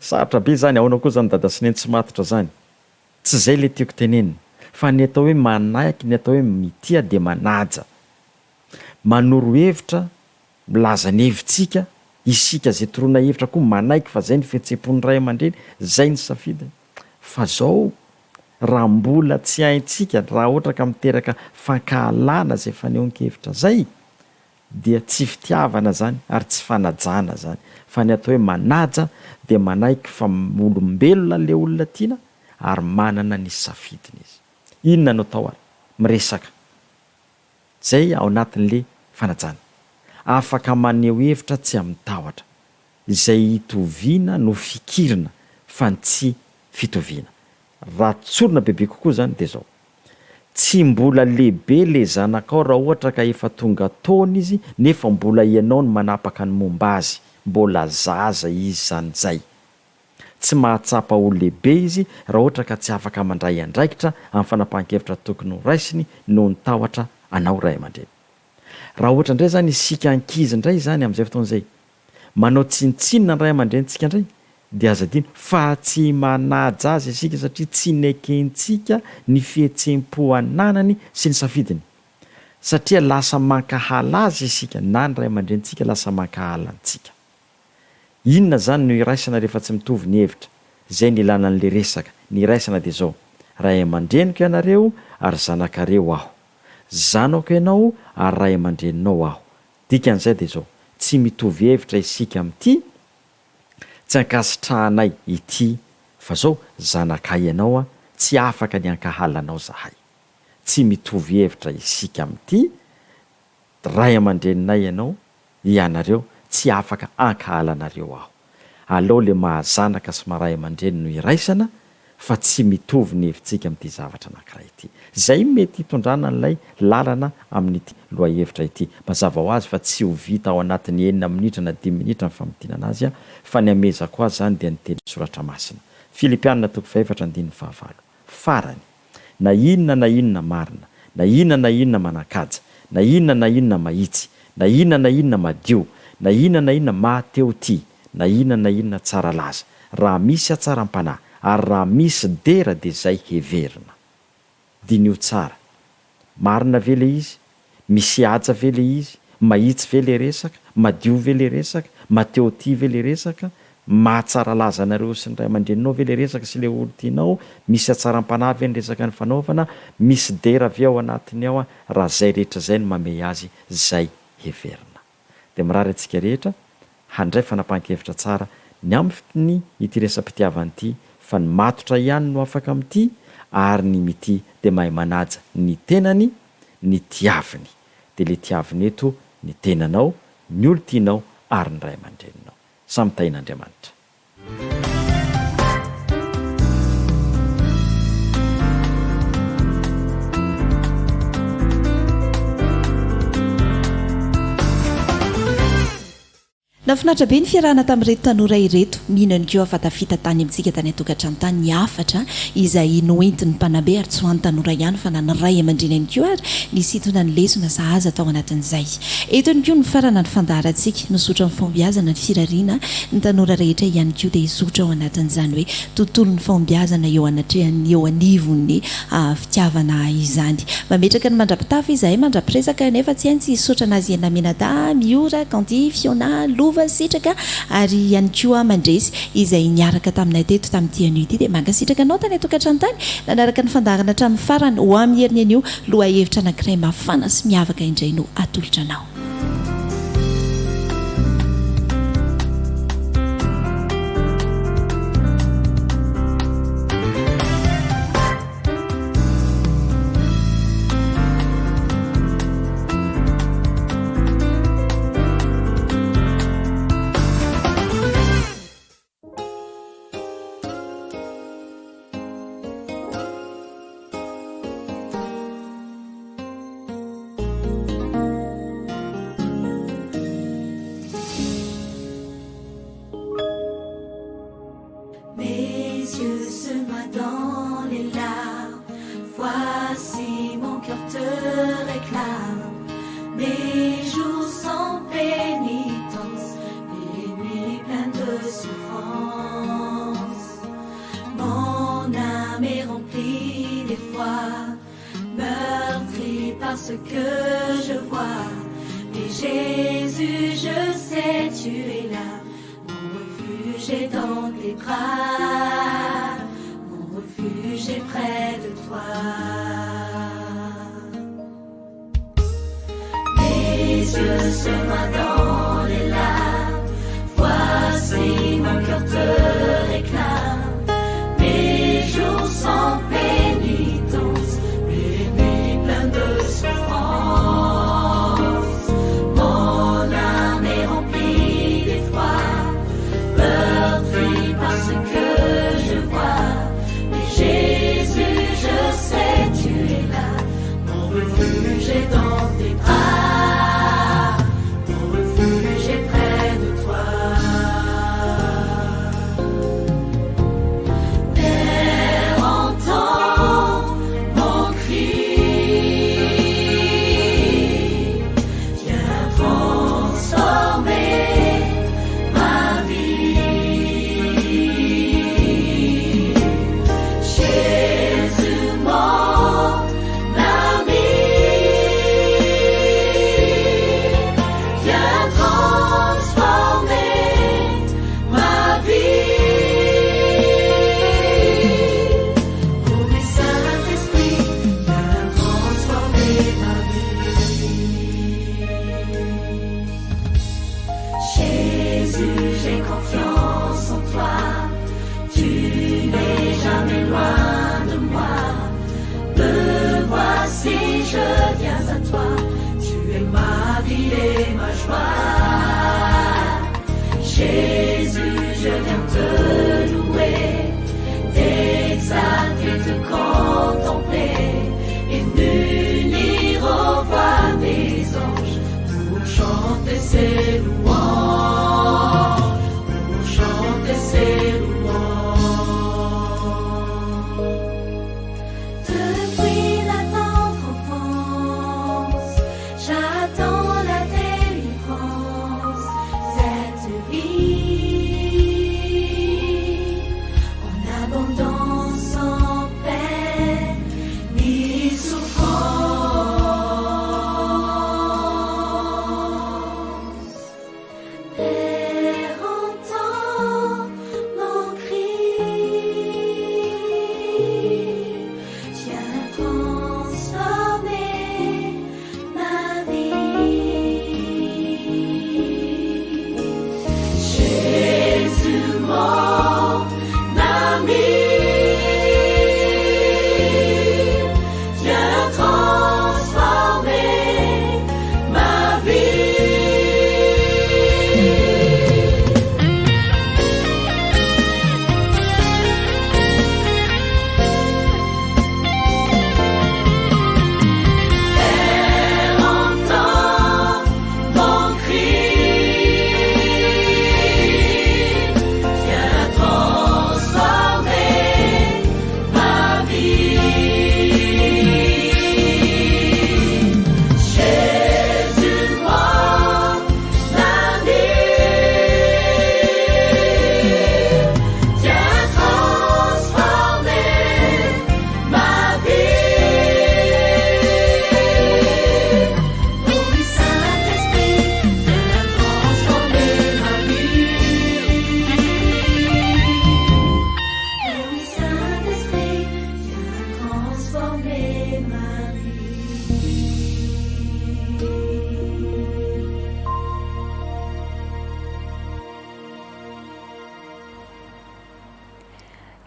Sarotra be zany, aonao koa zany dada sy neny tsy matotra zany. Tsy zay le tiako tenenina. Fa ny atao hoe manaiky, ny atao hoe mitia dia manaja. Manoro hevitra, milaza ny hevitsika, isika zay toroana hevitra koa manaiky fa zay ny fihetsempony ray aman-dreny, zay ny safidiny. Fa zao raha mbola tsy haintsika, raha ohatra ka miteraka fankahalana zay fanehoan-kevitra zay, dia tsy fitiavana zany ary tsy fanajana zany. Fa ny atao hoe manaja dia manaiky fa olombelona le olona tiana ary manana ny safidiny izy. Inona no atao ary? Miresaka. Zay ao anatin'le fanajana. Afaka maneho hevitra tsy amin'ny tahotra, izay hitoviana no fikirina fa tsy fitoviana. Raha tsorina bebe kokoa zany dia zao. Tsy mbola lehibe le zanakao raha ohatra ka efa tonga taona izy nefa mbola ianao no manapaka ny momba azy, mbola zaza izy zany. Tsy mahatsapa ho lehibe izy raha ohatra ka tsy afaka mandray andraikitra amin'ny fanapahan-kevitra tokony ho raisiny noho ny tahotra anao ray aman-dreny. Raha ohatra indray zany isika ankizy indray zany amin'izay fotoan'izay manao tsinitsinina ny ray aman-drenitsika indray, dia aza dino fa tsy manaja azy isika satria tsy nekentsika ny fihetsem-po ananany sy ny safidiny. Satria lasa mankahala azy isika, na ny ray aman-drenitsika lasa mankahala antsika. Inona zany no iraisana rehefa tsy mitovy ny hevitra? Zay ny ilana an'le resaka. Ny iraisana dia zao: ray aman-dreniko ianareo ary zanakareo aho, zanako ianao ary ray aman-dreninao aho. Dikan'izay dia zao: tsy mitovy hevitra isika amin'ity, tsy ankasitrahanay ity, fa zao zanakay ianao tsy afaka ny ankahalanao zahay. Tsy mitovy hevitra isika amin'ity, ray aman-dreninay ianao, ianareo tsy afaka ankahalanareo aho. Aleo le mahazanaka sy maray aman-dreny no iraisana, fa tsy mitovy ny hevitsika amin'ity zavatra anankiray ity. Zay mety hitondrana n'ilay lalana amin'ity loha-hevitra ity. Mazava ho azy fa tsy ho vita ao anatin'ny 9 minitra na 10 minitra ny famidinana azy, fa ny amezako azy zany dia ny teny soratra masina. Filipianina 4:5. Farany, na inona marina, na inona manan-kaja, na inona mahitsy, na inona madio, na inona mahateo ty, na inona tsara laza, raha misy atsaram-panahy ary raha misy dera dia zay heverina. Dinio tsara, marina ve le izy, misy aja ve le izy, mahitsy ve le resaka, madio ve le resaka, mateo ty ve le resaka, mahatsara laza anareo sy ny ray aman-dreninao ve le resaka sy le olo tianao, misy atsaram-panahy ve ny resaka ny fanaovana, misy dera ve ao anatiny ao, raha zay rehetra zay no mamey azy, zay heverina. Dia mirary antsika rehetra handray fanapahan-kevitra tsara ny amin'ny ity resam-pitiavana ity, fa ny matotra ihany no afaka amin'ity, ary ny mity dia mahay manaja ny tenany, ny tiaviny. Dia le tiaviny eto ny tenanao, ny olo tianao ary ny ray aman-dreninao. Samy tain'Andriamanitra. Nafinatra be ny fiarahana tamin'ireto tanora ireto, mihinana keo afatafita tany amintsika tany atokantrano tany ny afatra izay noentin'ny mpanabe ary tsy ho an'ny tanora ihany fa na ny ray aman-dreny ihany keo ary nisintona ny lesona sahaza tao anatin'izay. Eto ihany koa ny farana ny fandaharantsika, nosotra amin'ny fahombiazana ny firariana ny tanora rehetra ihany koa dia isotra ao anatin'izany hoe tontolo ny fahombiazana eo anatrehany eo anivon'ny fitiavana izany. Mametraka ny mandrapitafy izahay mandrapiresaka nefa tsy hainy tsy isotra anazy enamenada, miora, kandi, fiona, sitraka ary ihany koa mandresy izay niaraka taminay teto tamin'ity anio ity dia mankasitraka anao tany atokantrano tany nanaraka ny fandarana hatramin'ny farany ho amin'ny herin'ny anio loha hevitra anankiray mafana sy miavaka indray no atolotra anao. Refuge est dans tes bras, mon refuge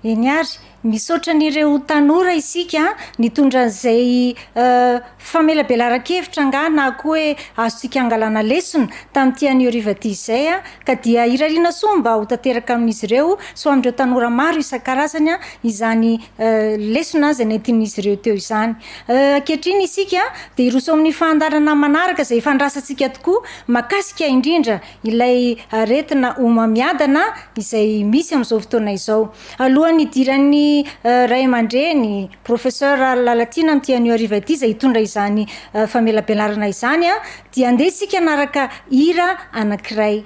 eny ary misaotra n'ireo tanora isika nitondran'izay famelabelaran-kevitra nga na koa hoe azontsika angalana lesona tamin'ity anio riva ty izay ka dia irariana soa mba ho tanteraka amin'izy ireo so amin'ireo tanora maro isan-karazany izany lesona zay nentin'izy ireo teo izany ankehitriny isika dia iroso amin'ny fahandarana manaraka izay fandrasantsika tokoa makasika indrindra ilay aretina homamiadana izay misy amin'izao fotoana izao alohan'ny idiran'ny ray aman-dreny professeur Lalatina amin'ity anio ariva ity izay hitondra izany famelabelarana izany dia andeha isika anaraka hira anankiray.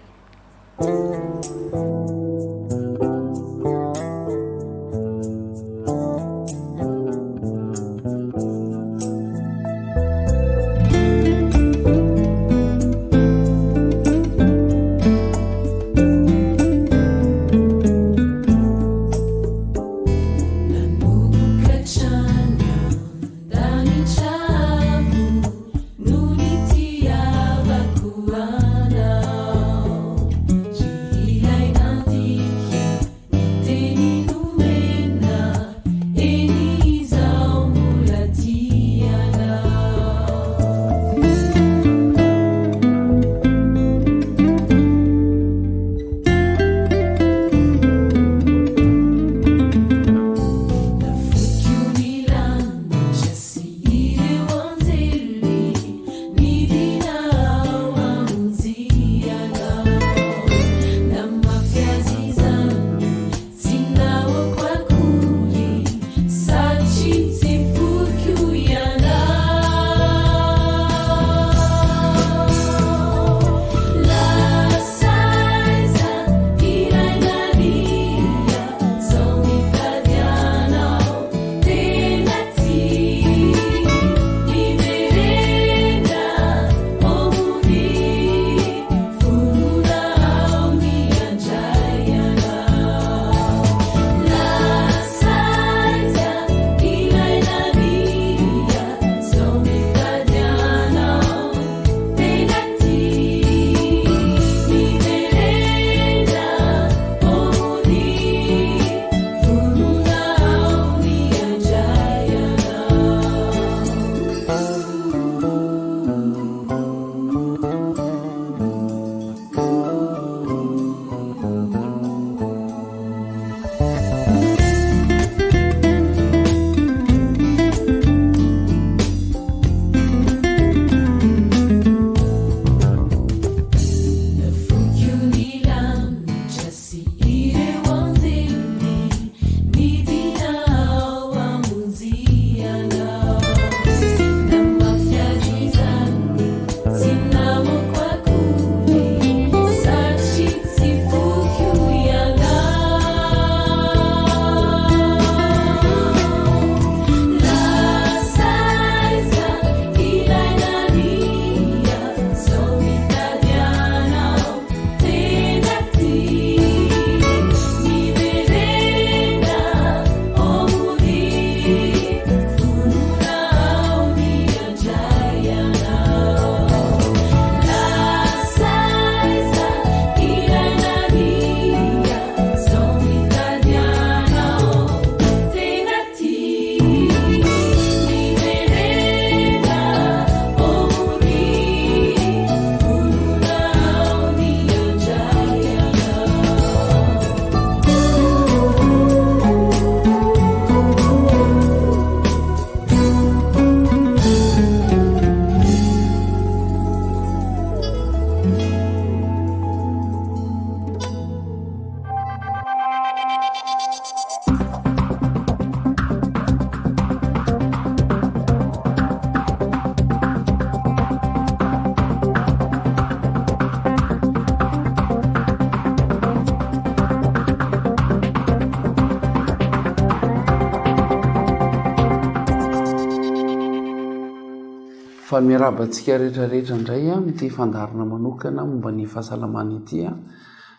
fa miarabantsika rehetrarehetra indray a mity fandarina manokana momba ny fahasalamana ity a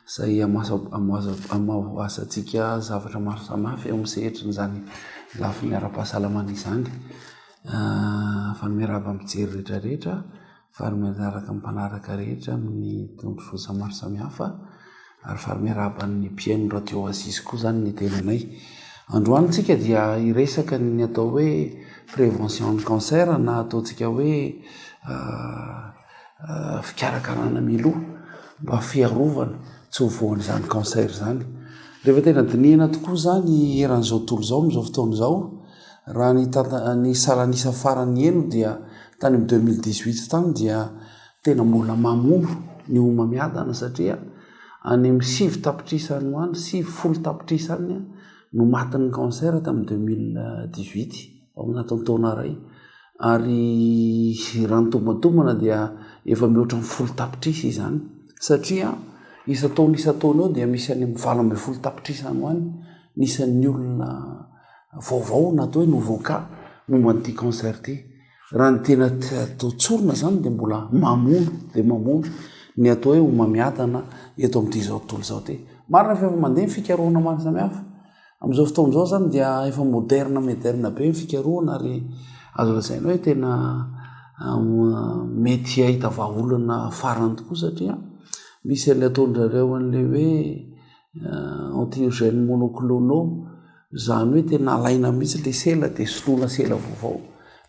izay amaoasantsika zavatra maro samihafa eo misehitra n'izany lafiny ara-pahasalamana izany fa miaraba mijery rehetrarehetra fa miaraka mimpanaraka rehetra amin'ny tombotrosa maro samihafa ary fa miaraba ny mpiaino radio Oasis koa zany ny tenanay androanyntsika dia iresaka ny atao hoe prévention ny cancer na ataontsika hoe fikarakarana miloha mba fiarovana tsy hovoan'izany cancer zany rehefa tena dinihana tokoa zany eran'izao tontolo zao am'izao fotoana zao raha ny salanisa farany eno dia tany am 2018 tany dia tena mbola mamono ny omamiadana satria any am 7 tapitrisany hoany 7 tapitrisany no matin'ny cancer tamy 2018 ao anatin'ny taona ray ary raha nytombatomana dia efa mihoatra ny 10 tapitrisa izany satria isa-taona eo dia misy any 20 tapitrisany hoany nisan'ny olona vaovao na atao hoe novoka momba n'ity cancer ty raha ny tena totsorona zany dia mbola mamono ny atao hoe omamiadana eto amin'ity zao tontolo zao ty marina fa efa mandeha ny fikarohana maro samihafa amin'izao fotoana zao zany dia efa moderne be ny fikarohana ary azo lazaina hoe tena mety ahita vahaolana farany tokoa satria misy an'le ataondrareo an'le hoe antiogène monoclonaux zany hoe tena alaina mihitsy le sela dia soloina sela vaovao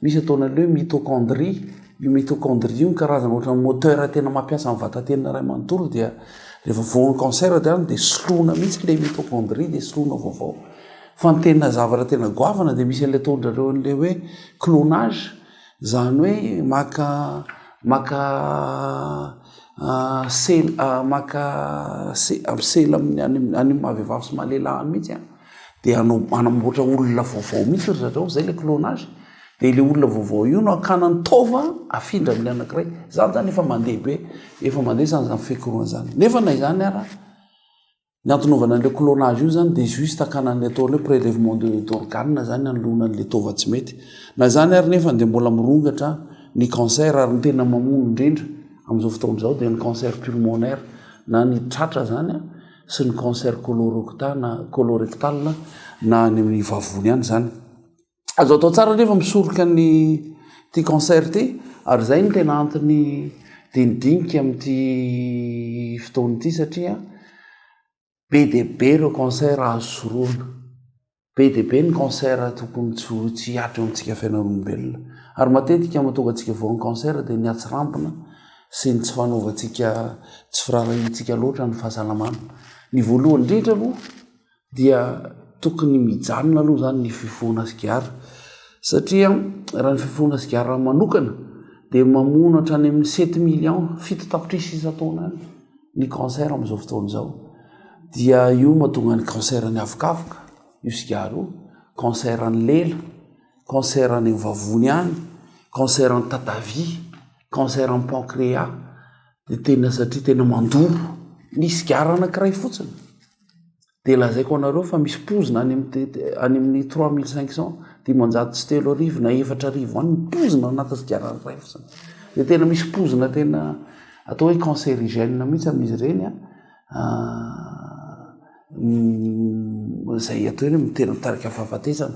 misy ataona'le hoe mitochondrie io mitochondrie io ny karazana ohatran'ny moteur tena mampiasa amin'ny vatantenina ray manontolo dia rehefa voan'ny cancer zany dia soloina mihitsy le mitochondrie dia soloina vaovao fa ny tena zavatra tena goavana dia misy an'le ataondrareo an'le hoe clonage zany hoe maka sela any mavevavy sy malelahany mihitsy dia anamboatra olona vaovao mihitsy ry zareo zay le clonage dia le olona vaovao io no akanany tova afindra amin'ny anankiray zany efa mandeha be efa mandeha zany fikoroana zany nefa na izany ara ny antonovana an'le clonage io zany dia juste akanan'ny ataon'le prélèvement d'organe zany anoloana an'le tova tsy mety na zany ary nefa dia mbola mirongatra ny cancer ary ny tena mamono indrindra amin'izao fotoana izao dia ny cancer pulmonaire na ny tratra zany sy ny cancer colorectal na ny amin'ny vavony ihany zany azo atao tsara nefa misoroka ny ty cancer ty ary zay ny tena antony dinidinika amin'ity fotoana ity satria be dia be ireo cancer azo soroana be dia be ny cancer tokony tsy hiatra eo amintsika fiainan'olombelona ary matetika mahatonga antsika voan'ny cancer dia ny atsirampina sy ny tsy fanaovantsika tsy firarahintsika loatra ny fahasalamana ny voalohany indrindra aloha dia tokony mijanona aloha zany ny fifohana sigara satria raha ny fifohana sigara manokana dia mamono hatrany amin'ny 7 million 7 tapitrisa isa-taona any ny cancer amin'izao fotoana izao dia io mahatonga ny cancer ny avokavoka io sigara io cancer ny lela cancer ny vavony any cancer ny tatavy cancer ny pancréas dia tena satria tena mandoro ny sigara anankiray fotsiny dia lazaiko anareo fa misy pozina any amin'ny 3500 dimanjato sy 3 arivo na 4 arivo any pozina anaty sigara anankiray fotsiny dia tena misy pozina tena atao hoe cancérigène mihitsy amin'izy ireny zay atao hoe tena mitarika fahafatesana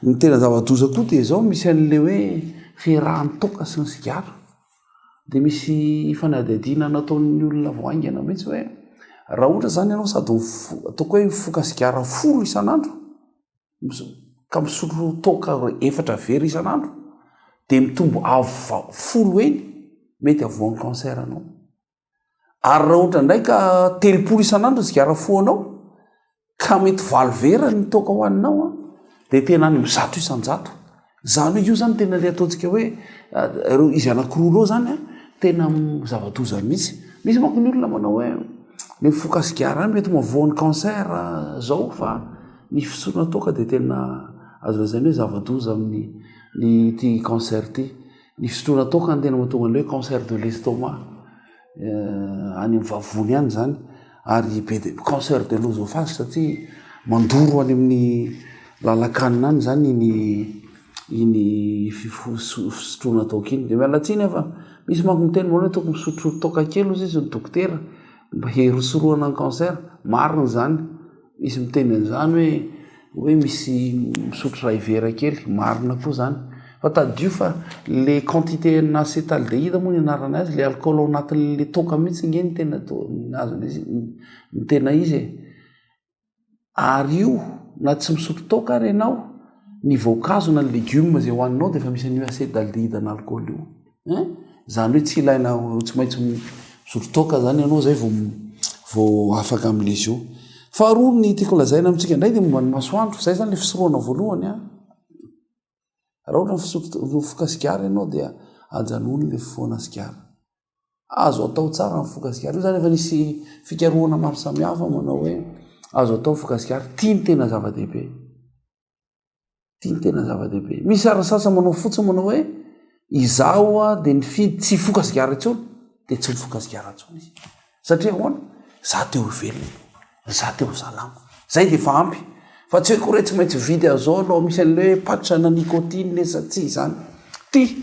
ny tena zava-doza koa dia zao misy an'le hoe fiarahan'ny toka sy ny sigara dia misy fanadihadiana nataon'ny olona voaingana mihitsy hoe raha ohatra zany ianao sady ataoko hoe mifoka sigara 10 isan'andro ka misotro toka 4 vera isan'andro dia mitombo avo 10 eny mety avoan'ny cancer anao ary raha ohatra indray ka 3 isan'andro sigara foanao ka mety 20 vera ny toka hoaninao dia tena any mizato isan-jato zany hoe io zany tena le ataontsika hoe izy anankiroa reo zany tena zava-doza mihitsy misy manko ny olona manao hoe ny mifoka sigara mety mavoan'ny cancer zao fa ny fisotrona toka dia tena azo lazaina hoe zava-doza amin'ny ty cancer ty ny fisotrona toka ny tena mahatonga an'le hoe cancer de l'estomac any amin'ny vavony any zany ary be dia cancer de l'œsophage satria mandoro any amin'ny lalakanina any zany iny fisotrona toka iny dia mialatsiny efa misy manko miteny moa hoe tokony misotro toka kely ozy izy ny dokotera mba herosoroana ny cancer marina zany misy miteny an'izany hoe misy misotro ray vera kely marina koa zany fa tadio fa le quantité na acétaldehyd moa ny anarana azy le alcool ao anatin'le toka mihitsy nge ny tena azony ny tena izy ary io na tsy misotro toaka ary ianao ny voankazo na ny legioma zay hoaninao dia efa misy an'io acide d'aldehyd an'alcool io zany hoe tsy ilaina tsy maintsy misotro toaka zany ianao zay vao afaka amin'izy io. Faharoa ny tiako lazaina amintsika indray dia momba ny masoandro zay zany le fisoroana voalohany a raha ohatra mifoka sigara ianao dia ajanony le fifoana sigara azo atao tsara mifoka sigara io zany efa nisy fikarohana maro samihafa manao hoe azo atao mifoka sigara tia ny tena zava-dehibe misy arasasa manao fotsiny manao hoe izaho a dia nifidy tsy foka sigara intsony dia tsy mifoka sigara intsony izy satria hoana za teo ivelona za teo salama zay dia efa ampy fa tsy hoe koa tsy maintsy vidy azao aloha misy an'le hoe patsa na nikotine nesa tsy zany ty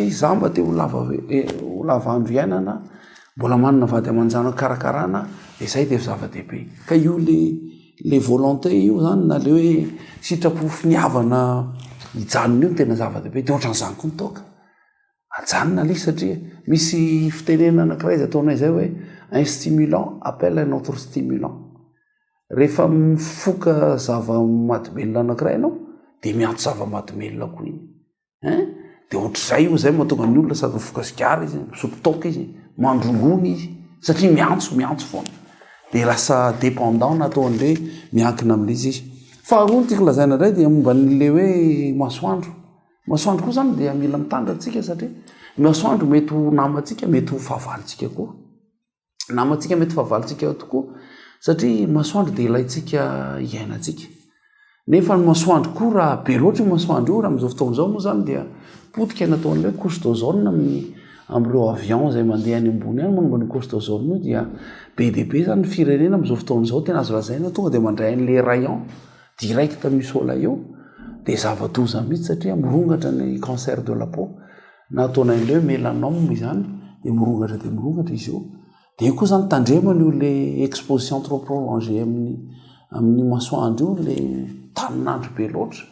za mba te ho lava andro iainana mbola manana vady aman-jano karakarana dia zay dia zava-dehibe ka io le volonté io zany na le hoe sitrapo finiavana hijanona io tena zava-dehibe dia ohatran'izany koa nitoaka ajanona le satria misy fitenena anankiray izy ataonay zay hoe un stimulant appelle un autre stimulant rehefa mifoka zava-mahadomelona anankiray ianao dia miantso zava-mahadomelona koa iny dia ohatr'izay io zay mahatonga ny olona sady mifoka sigara izy misotro toaka izy mandrongony izy satria miantso foana dia lasa dépendant na atao an'le miankina amin'izy izy. Faharoa ny tiako lazaina indray dia momba n'le hoe masoandro koa zany dia mila mitandra antsika satria masoandro mety ho namantsika mety ho fahavalontsika koa namantsika mety fahavalontsika tokoa satria masoandro dia ilaintsika iainantsika nefa ny masoandro koa raha be loatra masoandro io raha amin'izao fotoan'izao moa zany dia potika nataon'le hoe couche d'ozone amin'ireo avion zay mandeha any ambony any momba ny couche d'ozone io dia be dia be zany ny firenena amin'izao fotoan'izao tena azo lazaina tonga dia mandray an'le rayon direct misy ola io dia zava-doza mihitsy satria mirongatra ny cancer de la peau na ataonay an'le hoe mélanome izany dia mirongatra izy io dia io koa zany tandremana io le exposition trop prolongée amin'ny masoandro io le taninandro be loatra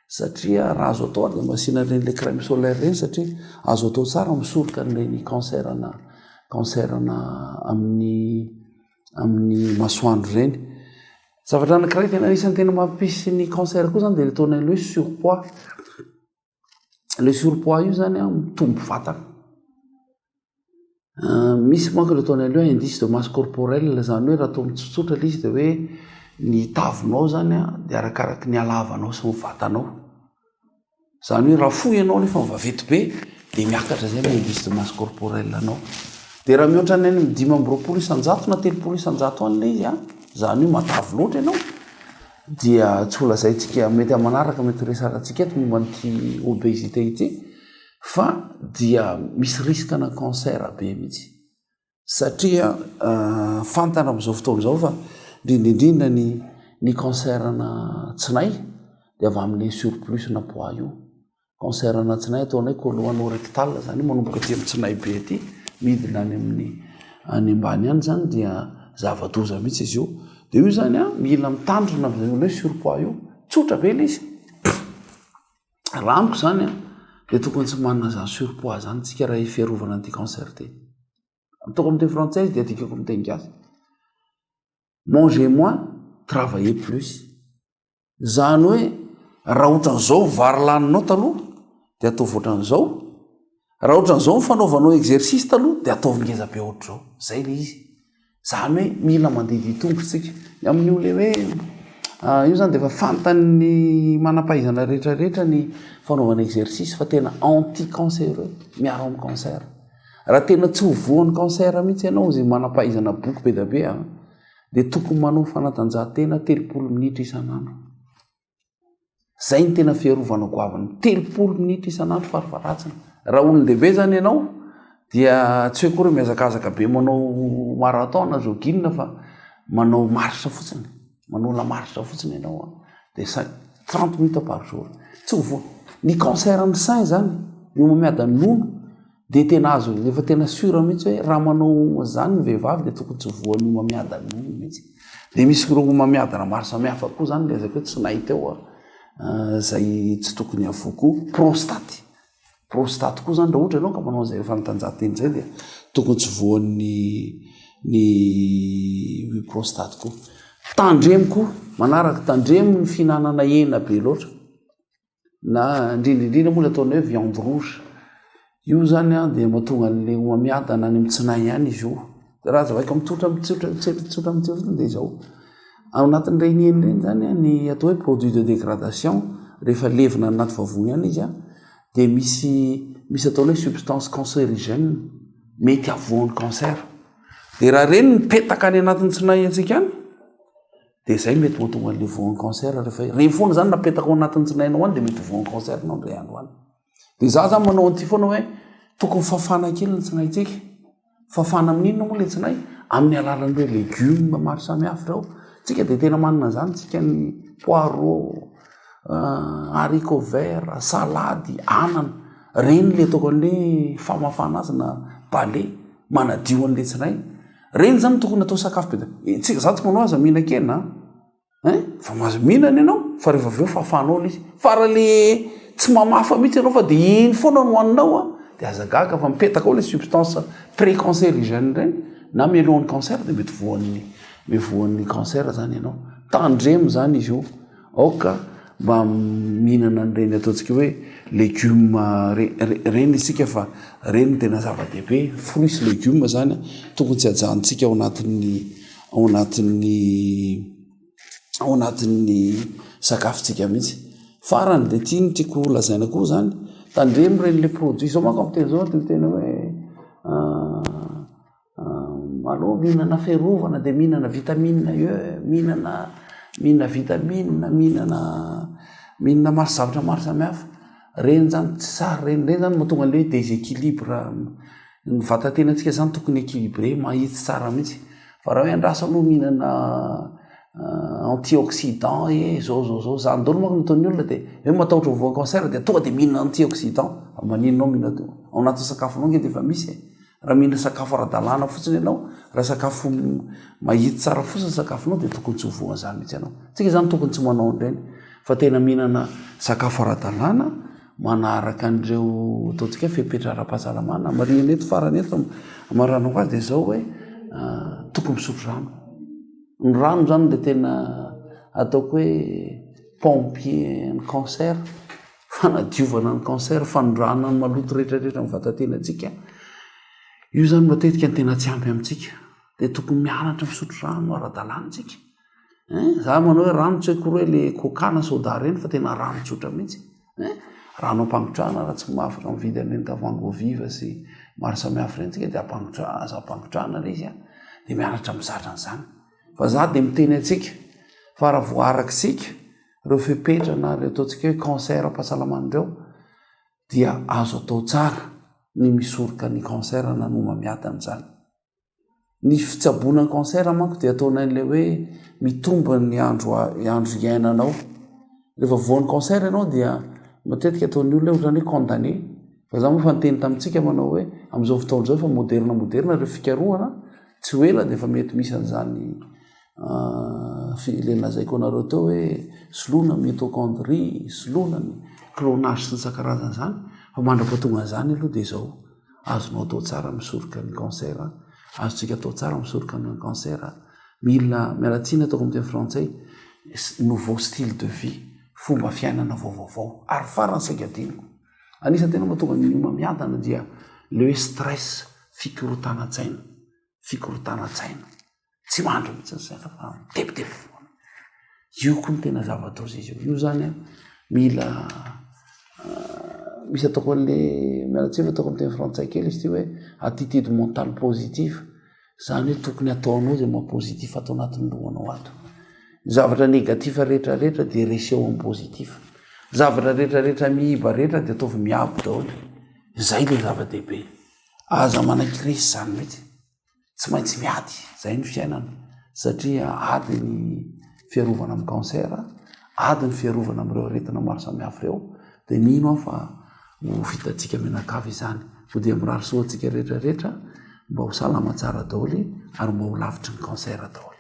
satria raha azo atao ary dia masina ren'le crème solaire reny satria azo atao tsara misoroka n'reny cancerna amin'ny masoandro reny. Zavatra anankiray tena anisan'ny tena mampisy ny cancer koa zany dia le taonay le surpoids io zany a mitombo vatana misy manko le taonay le indice de masse corporelle zany hoe raha tao mitsotsotra le izy dia hoe ny tavinao zany a dia arakaraky ny alavanao sy ny vatanao zany hoe raha fohy ianao nefa mivavety be dia miakatra zay le indice de masse corporelle anao dia raha mihoatra ny any 5 isanjato na 3 isanjato an'le izy a zany io matavy loatra ianao dia tsy ho lazaintsika mety amanaraka mety resarantsika eto momba nyty obésité ity fa dia misy riskana cancer be mihitsy satria fantana amin'izao fotoan'izao fa indrindrindrindra ny cancerna tsinay dia avy amin'le surplus na poids io cancerna tsinay ataonay coloanorectal zany io manomboka aty amin'ny tsinay be aty midina any ambany any zany dia zava-doza mihitsy izy io dia io zany a mila mitandrina amin'le surpoids io tsotra be le izy raha amiko zany a dia tokony tsy manana zany surpoids zany tsika raha fiarovana an'ity cancer ty ataoko amin'ny teny frantsay dia adikako amin'ny teny gasy manger moins travailler plus zany hoe raha ohatran'izao vary laninao taloha dia ataovy ohatran'izao raha ohatran'izao ny fanaovanao exercice taloha dia ataovy ngeza be ohatr'izao zay le izy zany hoe mila mandeha tongotra tsika amin'io le hoe io zany dia efa fantany manam-pahaizana rehetrarehetra ny fanaovana exercice fa tena anti cancéreux miaro amin'ny cancer raha tena tsy ho voan'ny cancer mihitsy ianao zay manam-pahaizana boky be da be dia tokony manao fanatanjahantena 30 minitra isan'andro zay ny tena fiarovana goavana 30 minitra isan'andro farafaratsina raha olon-dehibe zany ianao dia tsy hoe koa hoe miazakazaka be manao marathon na jogging fa manao marche fotsiny manao lamarche fotsiny ianao dia 30 minutes par jour tsy ho voa ny cancer ny sein zany io mamiada ny nono dia tena azo efa tena sura mihitsy hoe raha manao zany ny vehivavy dia tokony tsy voany mamiada ny nono mihitsy dia misy reo mamiadana maro samihafa koa zany le zako hoe tsy nahita eo zay tsy tokony avoko prostate koa zany raha ohatra ianao ka manao zay fanatanjahantena zay dia tokony tsy voan'ny prostate koa tandremoko manaraka tandremo ny fihinanana hena be loatra na indrindraindrindra moa le ataony hoe viande rouge io zany a dia mahatonga an'le omamiadana any amitsinahy ihany izy io raha zavaika mitsotra mitsotra dia izao ao anatin'ireny hena ireny zany a ny atao hoe produit de dégradation rehefa levina anaty vavony ihany izy a dia misy ataony hoe substance cancérigène mety avoan'ny cancer dia raha reny nipetaka any anatin'ny tsinahy antsika any dia zay mety mahatonga an'le voan'ny cancer reny foana zany napetaka ao anatin'ny tsinahinao any dia mety voan'ny cancer nao ndray andro any dia za zany manao an'ity foana hoe tokony fafana kely ny tsinahintsika fafana amin'inona moa le tsinay amin'ny alalan'ireo légume maro samihafa ireo tsika dia tena manana zany tsika ny poireau haricot vert salady anana reny le ataoko an'le famafana azy na balé manadio an'le tsinay reny zany tokony atao sakafo be tsika za tsy manao aza mihina kena fa mahazo mihinana ianao fa rehefa aveo fafanao le izy fa raha le tsy mamafa mihitsy ianao fa dia iny foana no hoaninao a dia azagaga fa mipetaka ao le substance précancérigène reny na mialohan'ny cancer dia mety voan'ny cancer zany ianao tandremo zany izy io aoka mba mihinana n'ireny ataontsika hoe légume reny isika fa reny tena zava-dehibe fruits sy légume zany tokony tsy ajantsika ao anatin'ny sakafontsika mihitsy farany dia tia ny tiako lazaina koa zany tandremo reny le produit zao manko am'teny zao tena hoe aloha mihinana fiarovana dia mihinana vitamine mihinana vitamine mihinana maro zavatra maro samihafa reny zany tsy sary reny zany mahatonga an'le déséquilibre ny vatantenantsika zany tokony équilibré mahitsy tsara mihitsy fa raha hoe andrasa aloha mihinana antioxydant zao zany dolo manko nataon'ny olona dia hoe matahotra voan'ny cancer dia tonga dia mihinana antioxydant maninonao mihinana ao anatin'ny sakafonao nge dia efa misy raha mihina sakafo ara-dalàna fotsiny ianao raha sakafo mahitsy tsara fotsiny sakafonao dia tokony tsy hovoana zany mihitsy ianao tsika zany tokony tsy manao an'ireny fa tena mihinana sakafo ara-dalàna manaraka an'ireo ataontsika hoe fepetra ara-pahasalamana marina eto farany eto amaranako azy dia zao hoe tokony misotro rano ny rano zany dia tena ataoko hoe pompier ny cancer fanadiovana ny cancer fanondrana ny maloto rehetrarehetra ny vatantenantsika io zany matetika ny tena tsy ampy amintsika dia tokony mianatra misotro rano ara-dalàna tsika za manao hoe rano tsy haiko hoe le kokana soda reny fa tena rano tsotra mihitsy rano ampangotrahana raha tsy mafaka mividy an'ireny tavoangy viva sy maro samihafa reny tsika dia ampangotrahana le izy dia mianatra mizatra n'izany fa za dia miteny atsika fa raha voarakitsika ireo fepetra na le ataontsika hoe cancer am-pahasalamana dia azo atao tsara ny misoroka ny cancer na nomamiadana zany ny fitsaboana ny cancer manko dia ataonan'le hoe mitomba ny andro iainanao rehefa voan'ny cancer ianao dia matetika ataon'ny olona ohatrany hoe condamné fa za moa fa niteny tamintsika manao hoe amin'izao fotaon'izao fa moderna reo fikarohana tsy ho ela dia efa mety misy an'izany le lazaiko anareo teo hoe solona mitochondrie solona ny clonage sy ny isan-karazany zany fa mandra-pahatonga zany aloha dia izao azonao atao tsara misoroka ny cancer azotsika atao tsara misoroka ny cancer mialatsiny ataoko amin'ny teny frantsay nouveau style de vie fomba fiainana vaovaovao ary farany saika diniko anisany tena mahatonga ny omamiadana dia le hoe stress fikorotana-tsaina tsy mandro mihitsy ny saina fa mitepitepy foana io koa ny tena zava-doza izy io zany mila misy ataoko an'le mialatsiny ataoko amin'ny teny frantsay kely izy ty hoe attitude mentale positive zany hoe tokony ataonao zay mapositif atao anatin'ny lohanao ato zavatra negativa rehetrarehetra dia reseo amin'ny positif zavatra rehetrarehetra miiba rehetra dia ataovy miabo daholo zay le zava-dehibe aza manan-kiresy zany mihitsy tsy maintsy miady zay ny fiainana satria ady ny fiarovana amin'ny cancer ady ny fiarovana amin'ireo aretina maro samihafa ireo dia mino aho fa ho vitantsika menakavy izany ho dia mirary soantsika rehetrarehetra mba ho salama tsara daholy ary mba ho lavitry ny cancer daholy.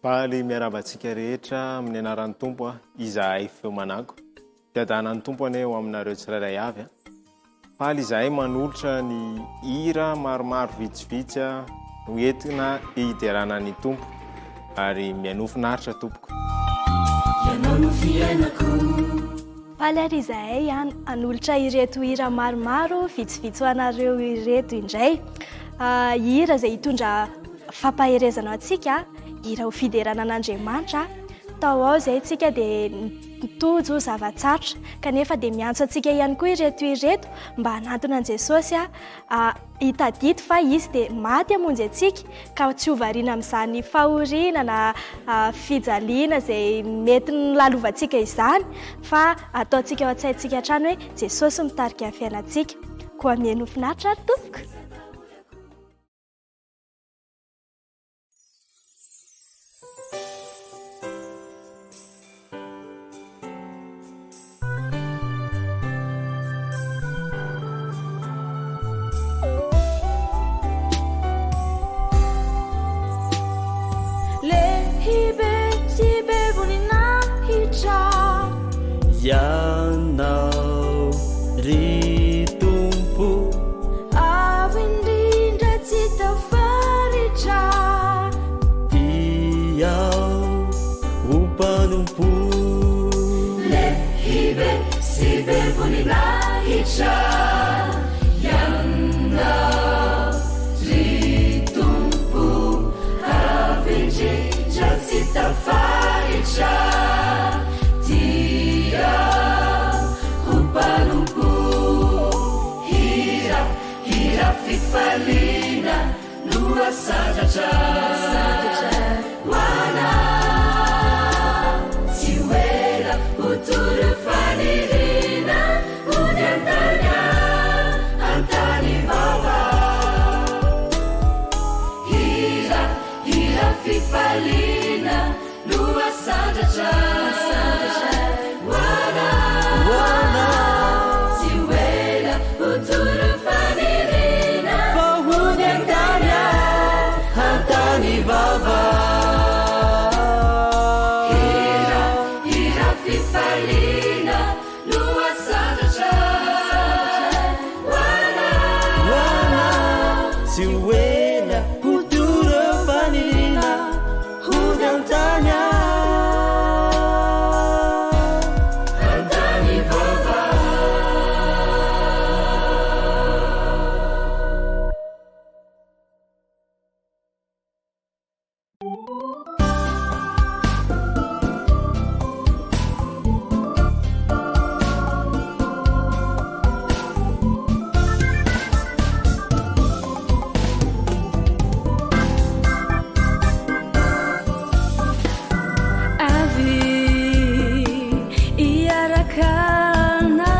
Faly miarabantsika rehetra amin'ny anaran'ny tompo izahay feo manako fiadanan'ny tompo ane eo aminareo tsirairay avy faly izahay manolotra ny hira maromaro vitsivitsy hoentina hiderana ny tompo ary mianofinaritra tompoko faly ary izahay anolotra ireto hira maromaro vitsivitsy ho anareo ireto indray hira izay hitondra fampaherezana atsika hira ho fiderana an'Andriamanitra tao ao izay tsika dia nitojo zava-tsatra kanefa dia miantso atsika ihany koa ireto mba hanantona an'i Jesosy hitadito fa izy dia maty hamonjy atsika ka tsy ho variana amin'izany fahoriana na fijaliana izay mety nilalovantsika izany fa ataontsika ao an-tsaintsika hatrany hoe Jesosy mitarika ny fiainantsika koa mihaino finaritra ary tompoko. Yanao ritumpu awindinda cita faritra tiao upanumpu lehibe sibe vonina fahitra ianao ry tompo avindrindra tsy tafahitra dia hompalompo hira hira fifalina no asadratra hoana tsy hoela hotoro fanirina hony antanya antany vava hira hira fifalina no asadratra hoana tsy hoela hotoro fanirina hony antanya antany vava hira hira fifalina no asadratra hoana tsy hoela hotoro fanirina hony antanya antany vava avy iarakana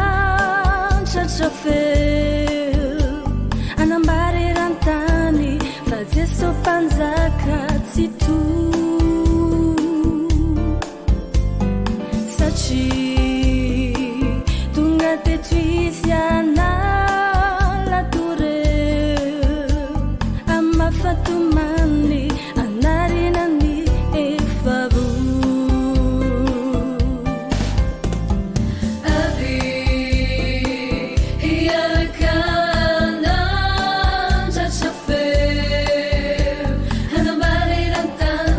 tratra feo anambary rantany fa jeso mpanjaka tsy to satria tonga teto izy anala toreo amafatomany anarinany efavo avy iarakana tratra feo anambary rantany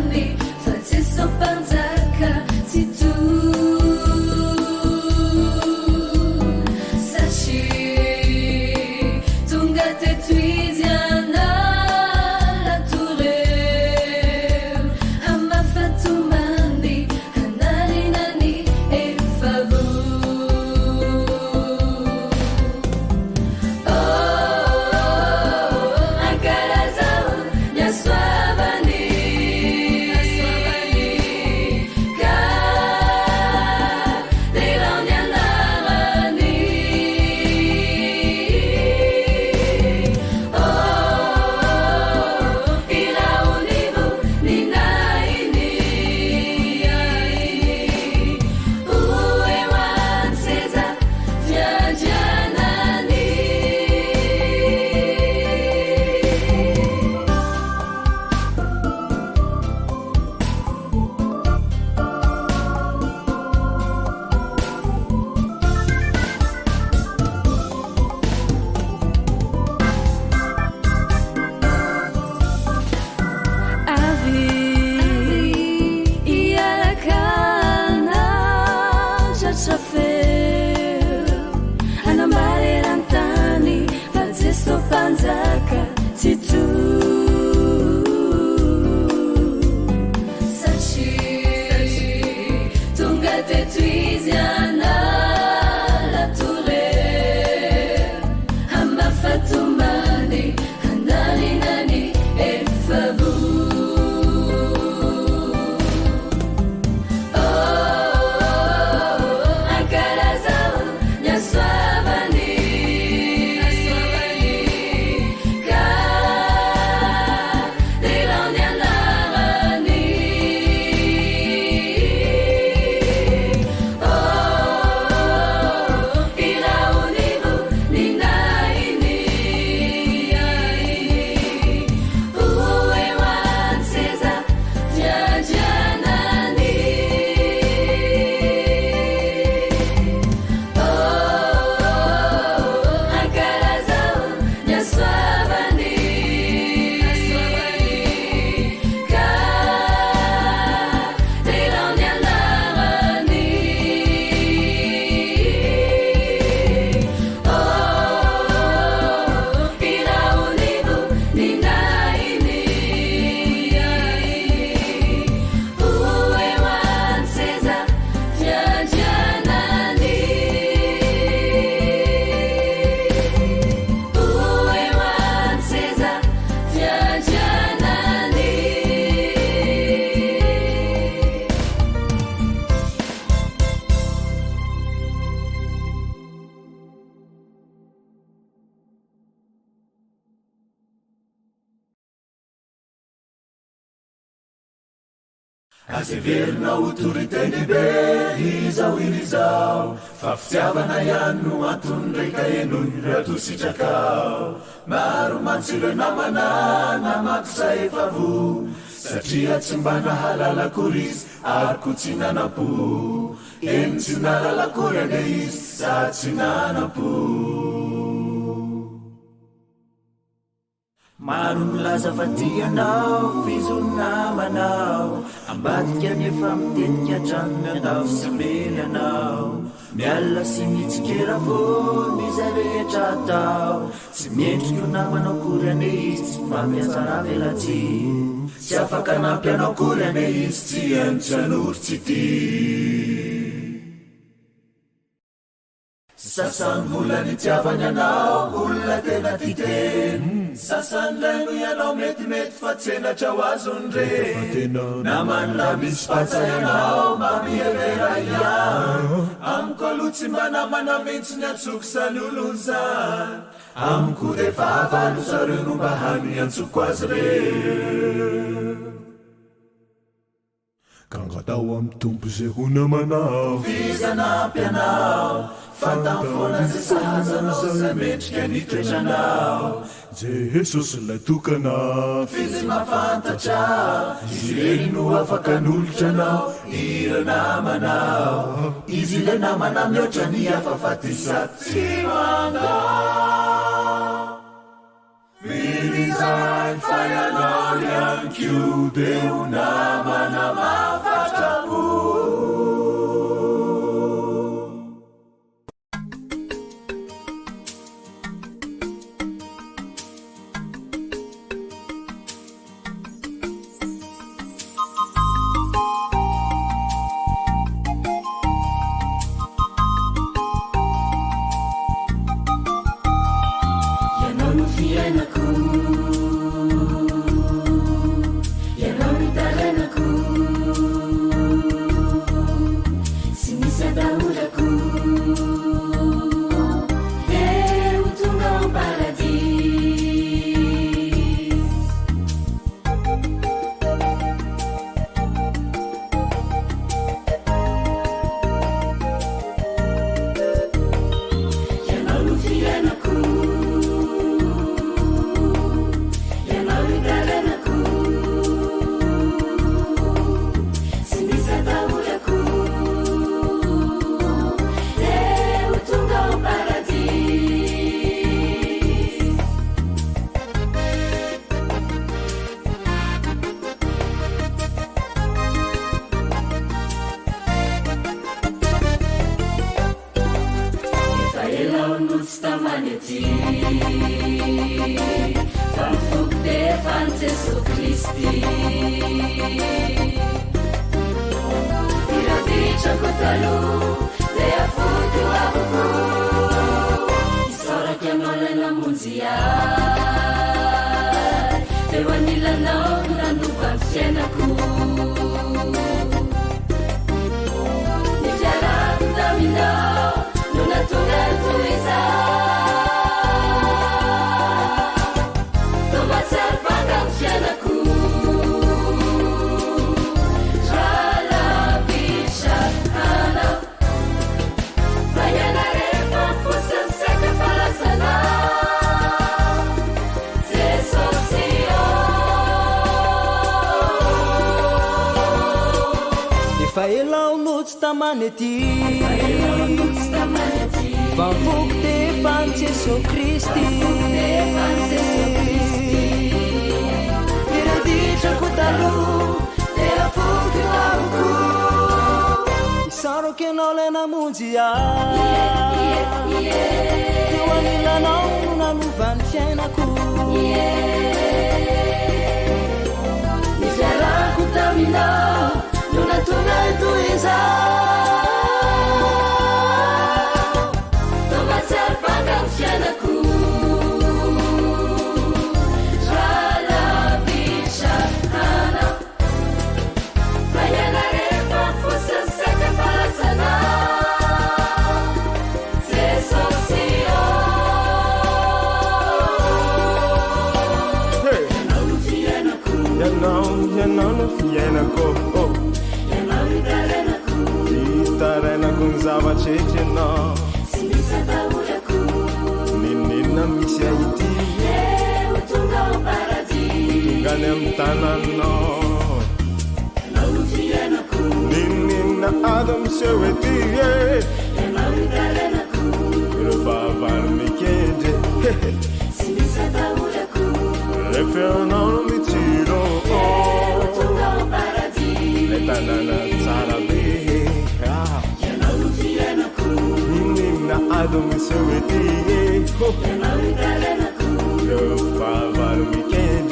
azeverina autorité be izao irizao fa fitiavana ihany no antony raika enoy ratositrakao maro mantsilo namana namakizay efavo satria tsy mba nahalalakory izy ary ko tsy nanam-po eny tsy nalalakory ande izy sa tsy nanam-po maro milaza fatianao fizonnamanao ambadika nefa mitetika tranony andao samely anao miala sy mitsikera fony izay rehetra atao tsy miendriko namanao kory ane izy tsy famiazana velatsy tsy afaka nampianao kory ane izy tsy antsy anorotsy ty sasany volany tiavany anao olona tena titeny sasany laino ianao metimety fa tsenatra ho azony re namana misy patsay anao mamihevera ihany amiko aloha tsy mba namana mihitsy ny antsoko sany olony zany amiko rehefa avalo zareo no mba hany antsoko azy re kangatao amy tompo zay ho namanao fizanampy anao fantamfoana zay sahazanao zay metrika nitoetranao jesosy lay tokana fizy mafantatra izy reny no afaka nolotranao ira namanao izy le namana mihoatra ny afafatysaty manao minizay fayanao iankio de ho namana mafatrapo Vavoko defany Jesosy Kristy iraditrako taloha dia afoko amiko isaroko ianao lay namonjy teo anilanao no nanovany fiainako ny fiarako taminao no natonga toy izao ianao no fiainako itarainako ny zavatrehetra anao ninina misy aity tongany amin'ny tananao ninina ado miseho ety revavalo mikendre refeanao no mitiro le tanana tsara be ninina ado miseho ety revavalo mikendre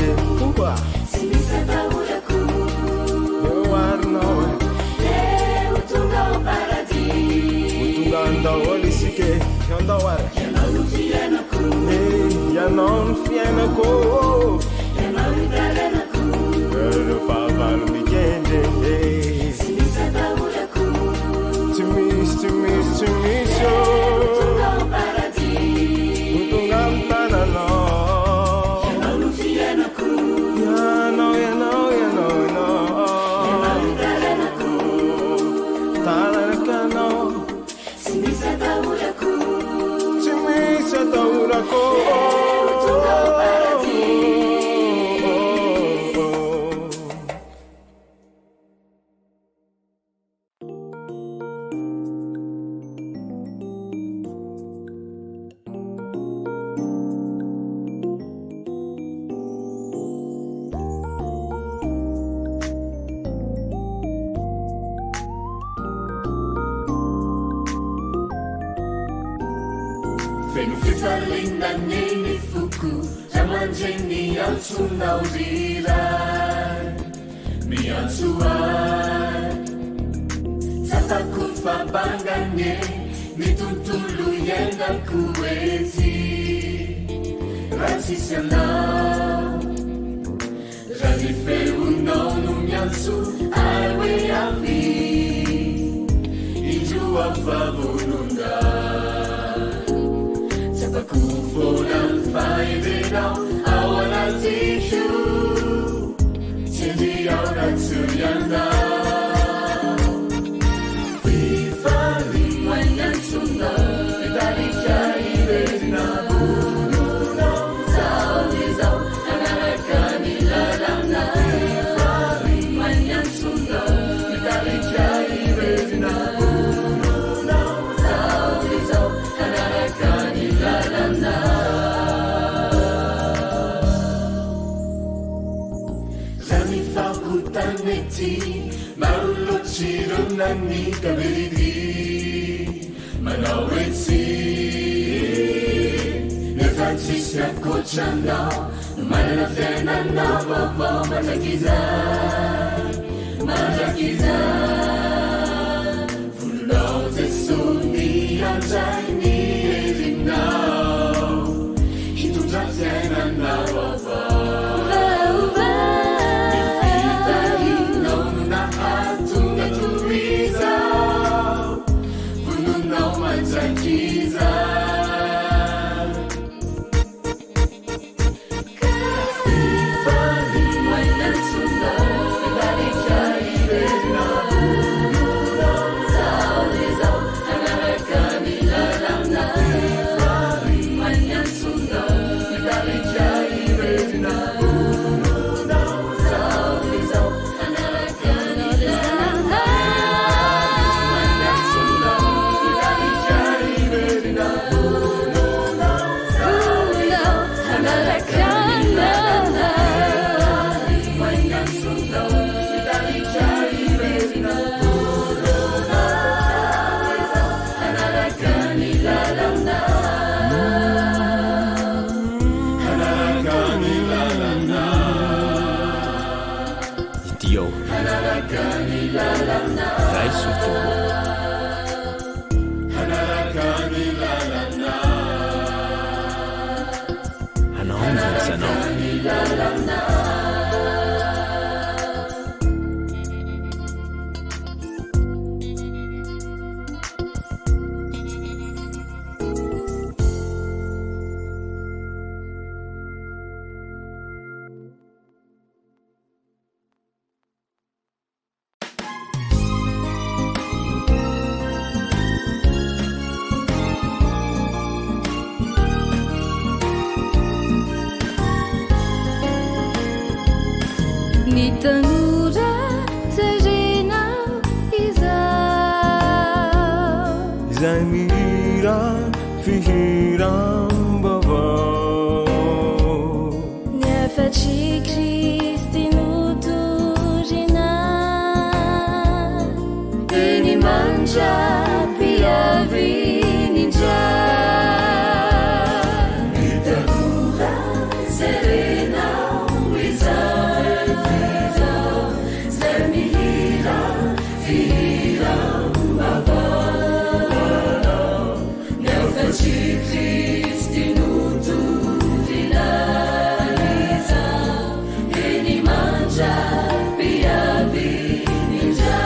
arnao utunga andao olisike andao ara yanao no fiainako revavalo mikendre tsy misy utunga amin'ny tananao yanao taranakano tsy misy atahorako feno fifalindaneny foko ramandreny antsonao riray miantsoay tsapako fambangane ny tontolo iainako ety raha tsisy anao raha ny feonao no miantso ay hoe avy indroa favolonda Kufona faidinao ao anatisho Tindi ao natsuyandao Fifali wanyansuna Vidalisha iredina Bununo Saulizao Anarakani lalamna Fifali wanyansuna Vidalisha iredina Bununo Saulizao Anarakani Zani fakutaneti marulocirunani kaveridi manawetsi nefansisna kochanao manana fenana baba majakiza fulunao tesuni anjaini elinao hitundra fenana baba manja piavininja mitanura serena wizarvira zemihira fira bavana neofaci Kristi nuturilaliza eni manja piavininja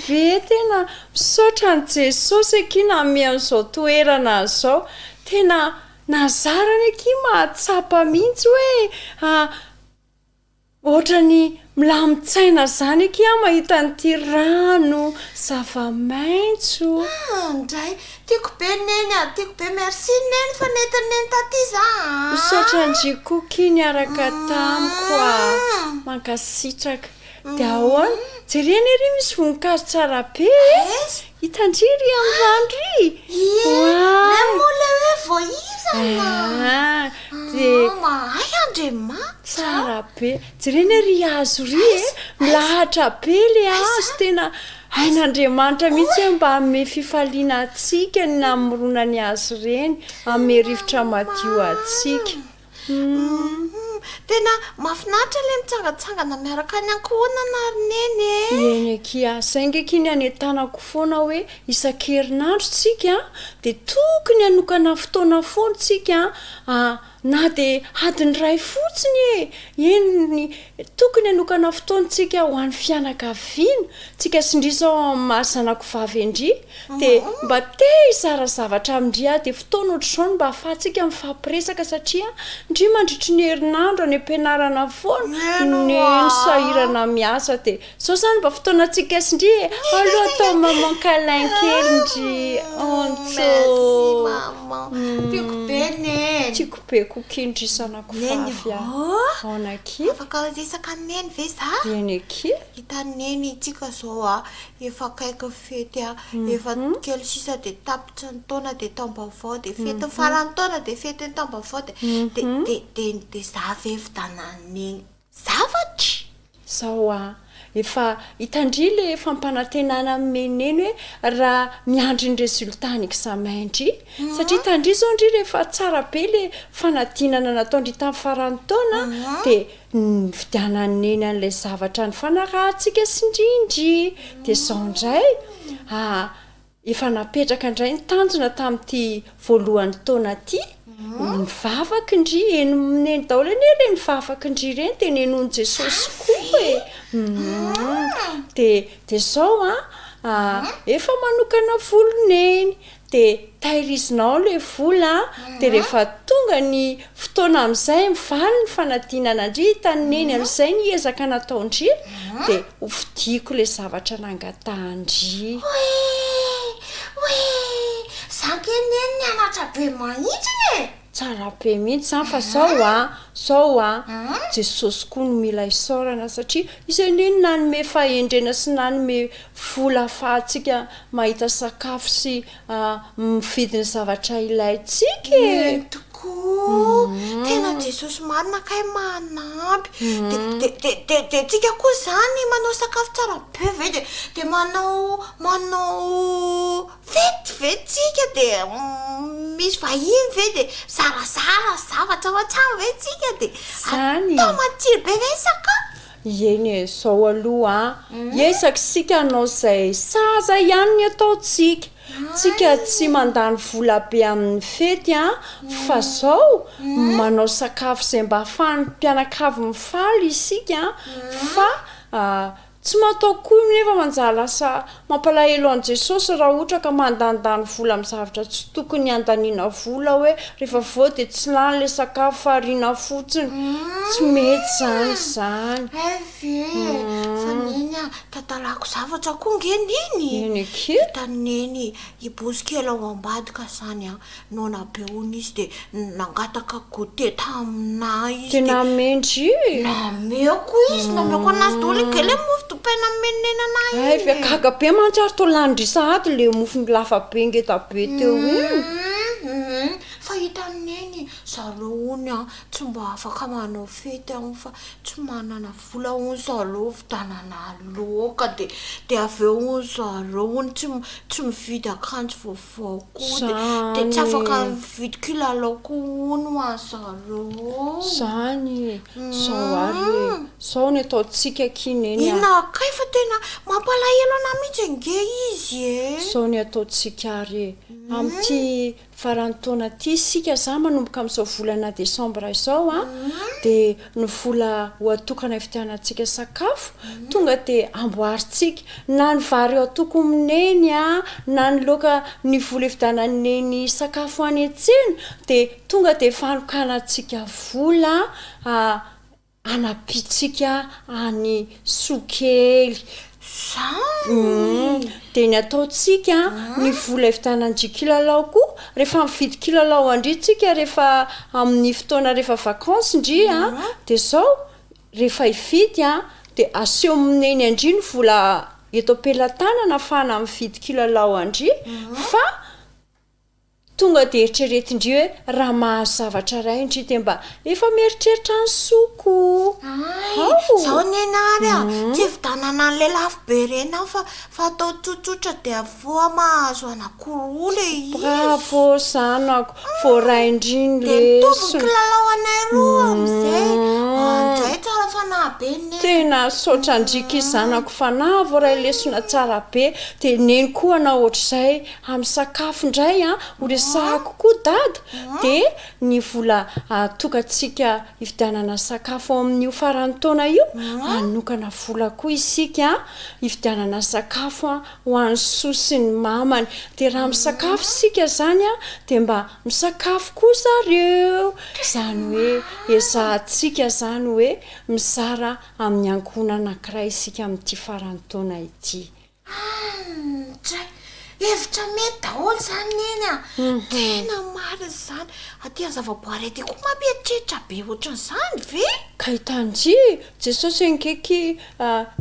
be tena misaotra ny jesosy akina amian'izao toerana zao tena nazarany aky mahatsapa mihitsy hoe ohatra ny milamitsaina zany aky mahita nyity rano zava-maitso ndray tiako be neny tiako be merci neny fa nentineny taty za misaotra ndrikoky niaraka tamiko mankasitraka dia ahoana jereny ery misy voninkazo tsara be hitandriry amin'ny andry mola hoe voirana mahay andrema tsara be jereny ery azo ry milahatra be le azo tena hain'andriamanitra mihitsy hoe mba ame fifaliana atsika ny namorona ny azo reny ame rivotra madio atsika tena mafinaritra le mitsangatsangana miaraka ny ankohonana rineny eny akia saingaky ny anentanako foana hoe isan-kerinandro tsika dia tokony hanokana fotoana foana tsika na dia adiny ray fotsiny eny tokony hanokana fotoantsika ho an'ny fianakaviana tsika sindrisao amin'ny mahazanako vavy indri dia mba te hisara zavatra amindria dia fotoana ohatr'izao mba ahafahantsika mifampiresaka satria ndry mandritry ny herinandro any am-pianarana foana ny sahirana miasa dia sao zany mba fotoanantsika sindri aloha atao maman-kalain-kely ndry tiako be kokindry sanako vavy aonaky afaka resaka neny ve za eny aky hitaneny itsika zao efa kaiky fety efa kely sisa dia tapitra ny taona dia taom-baovao dia fety farany taona dia fety ny taom-baovao dia za ve vitananeny zavatry zao efa hitandry le fampanantenana meneny hoe raha miandry ny resultat ny examen ndry satria hitandry zao ndry rehefa tsara be le fanadinana nataondry tamin'ny farany taona dia vidiananeny an'ilay zavatra ny fanarahantsika sindrindry dia zao indray efa napetraka indray ny tanjona tamin'ity voalohany taona ty mivavaky ndry neny daholo eny reny vavaky ndry reny dia nenony jesosy koa dia zao efa manokana voloneny dia tahirizinao le vola dia rehefa tonga ny fotoana amin'izay mivaly ny fanadinana ndry hitanyneny amin'izay ny ezaka nataondry dia hofidiako le zavatra nangatahndry zankeneny ny anatra be mahitsy tsara be mihitsy zany fa zao jesosy koa no mila isaorana satria isan'iny nanome fahendrena sy nanome vola ahafahantsika mahita sakafo sy mividiny zavatra ilayntsika tena jesosy marina kay manampy dia tsika koa zany manao sakafo tsara be ve dia manao vetivetsika dia misy vahiny ve dia zarazara zavatra ohatrany ve tsika dia atao matsiro be ve sakafo eny zao aloha esaky sika anao zay saza ihany ny ataotsika tsika tsy mandany vola be amin'ny fety fa zao manao sakafo zay mba ahafahan'ny mpianakavy mifaly isika fa tsy matao koa nefa manjary lasa mampalahelo an' jesosy raha ohatra ka mandandany vola amin'ny zavatra tsy tokony andaniana vola hoe rehefa vao dia tsy lany le sakafo fariana fotsiny tsy mety zany faneny tatalako zavatra koa ngeniny hitaneny ibozikely ao ambadika zany no nabeony izy dia nangataka gote tamina izy tena mendry nameko izy nameko anazy daholo kely mofo topena menenana izy gaga be mantsy ary to landry sahady le mofony lafa be ngeta be teo fa hitaneny zareo ony tsy mba afaka manao fety fa tsy manana vola ony zareo vitanana loka dia avy eo ony zareo ony tsy mividy akanjo vaovao koa dia tsy afaka mividy kilalao koa ony ho an zareo zany zao ary zao ny ataontsika kineny ina kay fa tena mampalahelo ana mihitsy nge izy zao ny ataontsika ary amin'ity farany taona ty sika za manomboka amin'izao volana desambra izao dia ny vola ho atokana fitianantsika sakafo tonga dia amboaritsika na ny vary eo atoko mineny na ny loka ny vola efidananeny sakafo any an-tsena dia tonga dia fanokanantsika vola anapitsika any sokely dia ny ataontsika ny vola efitanandry kilalao koa rehefa mividy kilalao andritsika rehefa amin'ny fotoana rehefa vakansy ndry dia zao rehefa hividy dia aseho amineny andry ny vola eto am-pelantanana fana mifidy kilalao andry fa tonga dia eritreretindry hoe raha mahazavatra ray indry dia mba efa mieritreritra ny soko zao nenary tsy vidanana n'le lafo be reny aho fa atao tsotsotra dia avoa mahazo anakoroa le izy bravo zanako vao ray indriny lesona kilalao anay roa amizay anjay tsara fanahy be neny tena saotra andrika izy zanako fanahy vao ray lesona tsara be dia neny koa anao ohatr'izay amin'ny sakafo indray sahako koa dada dia ny vola tokatsika hividianana sakafo amin'io farany taona io anokana vola koa isika hividianana sakafo ho an'ny soa sy ny mamany dia raha misakafo sika zany dia mba misakafo koa zareo zany hoe ezahantsika zany hoe mizara amin'ny ankohona anankiray isika amin'ity farany taona ity hevitra mety daholo zany eny tena marina zany aty zavaboary aty koa mampieritreritra be ohatran'izany ve ka hitandry jesosy enkeky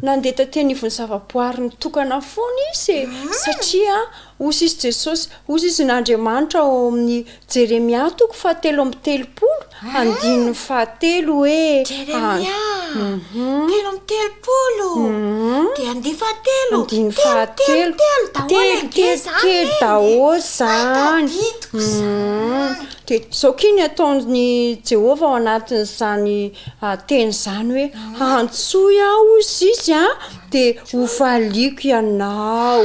nandeha tatenivony zavaboary nitokana foana izy satria ozy izy jesosy ozy izy n'andriamanitra ao amin'ny jeremia toko 7:30 andininy 7 hoe jeremia 7:30 dia andiny 7 daholo zany dia zao kiny ataony Jehova ao anatin'izany teny zany hoe antsoy aho izy dia hovaliako ianao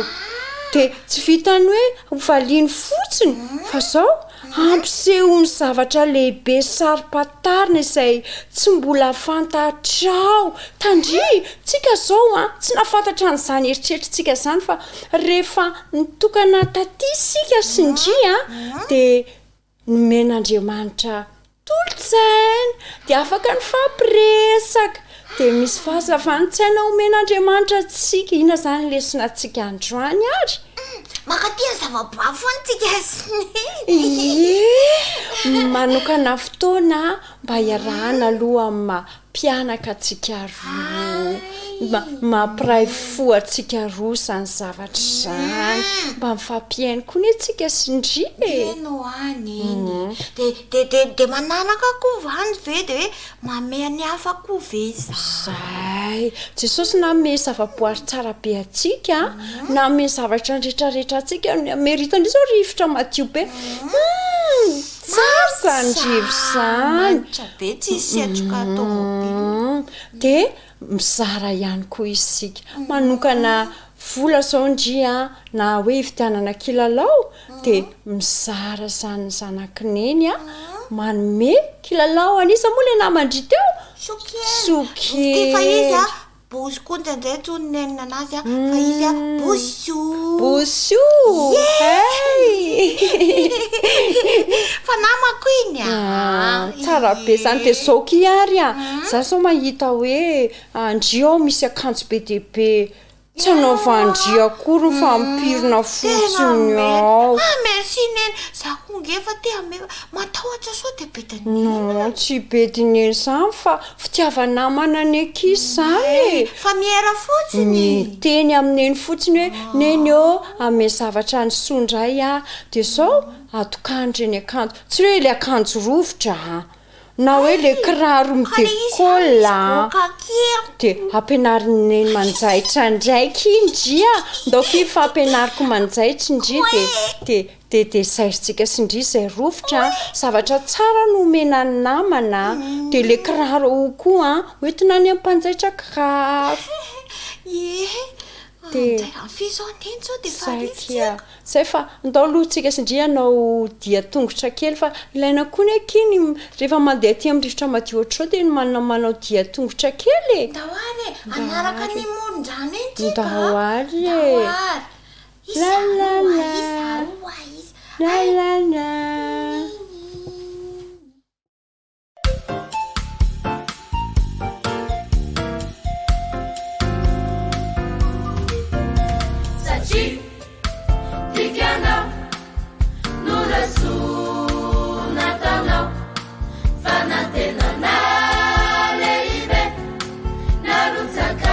dia tsy vitany hoe hovaliany fotsiny fa zao ampiseho ny zavatra lehibe sarim-patarina izay tsy mbola fantatrao tandry tsika zao tsy nafantatra n'izany eritreritrytsika zany fa rehefa nitokana taty sika sindry dia nomen'andriamanitra tolotsaina dia afaka ny fampiresaka dia misy fahazavan-tsaina omen'andriamanitra tsika ina zany lesona tsika androany ary makatia zavaboary foana tsika manokana fotoana mba hiarahana aloha amin'ny mpianaka atsika roa mampiray fo atsika roa zany zavatra zany mba mifampiainy koa ny atsika sindry eno any dia mananaka koa vany ve dia hoe mameny hafa koa ve zay jesosy name zavaboary tsara be atsika name zavatra rehetrarehetra atsika meritany zao rivotra madio be tsara zany rivo zany be tsisy atroka tomobily dia mizara ihany koa isika manokana vola zao ndria na hoe hividianana kilalao dia mizara zany zanakineny manome kilalao anisa moa le namandry teo soke fa izy boso koa ndraindray tsony nenina anazy fa izy boso fa namako iny tsara be zany dia zao kiary za zao mahita hoe andrio misy akanjo be dia be tsy anaovandry akory fa ampirina fotsiny ao merci neny za kongefa tea matahotra so dia bediny non tsy bedineny zany fa fitiavanamana ny ankizy zany fa miera fotsiny teny amineny fotsiny hoe neny eo ame zavatra ny sondray dia zao atokandreny akanjo tsy hoe le akanjo rovotra na hoe le kiraro midekola dia ampianarineny manjaitra ndraiky indry ndaoky fa ampianariko manjaitra indry dia zairitsika sindry izay rovotra zavatra tsara no omenany namana dia le kiraro koa hoentina any amin'ny mpanjaitra kiraro zay fa ndao alohatsika sindry anao dia tongotra kely fa ilaina koa ny akiny rehefa mandeha aty amin'ny rivotra madio ohatrao dia manao dia tongotra kely anaraka ny moron-drano ndahoary lalala Fanatena na leibe na rutsaka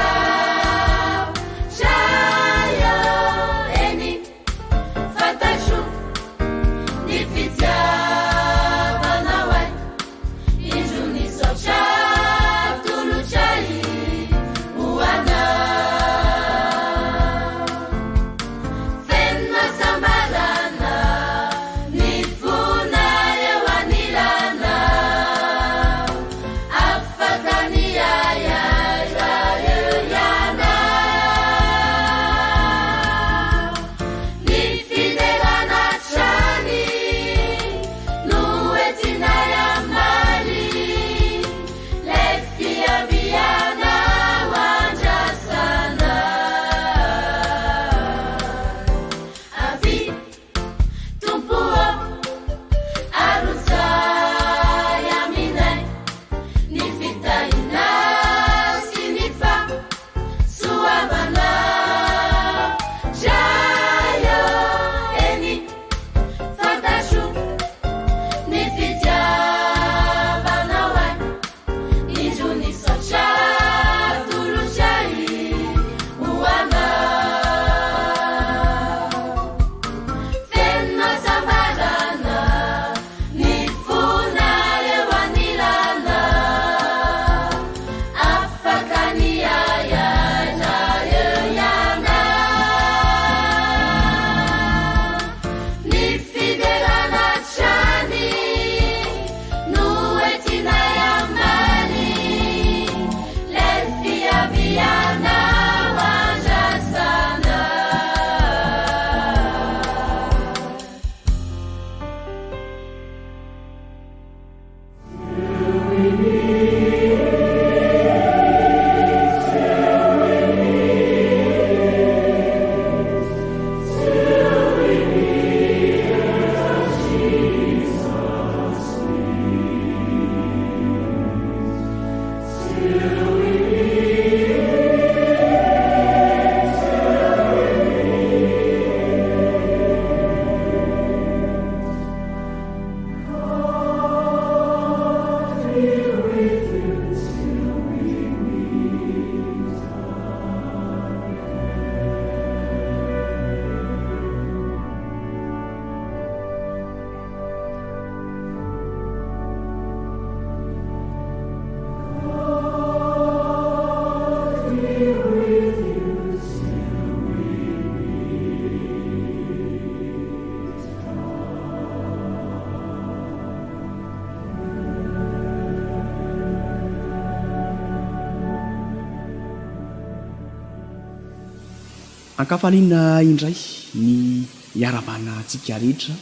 ankafaliana indray ny iarabana antsika rehetra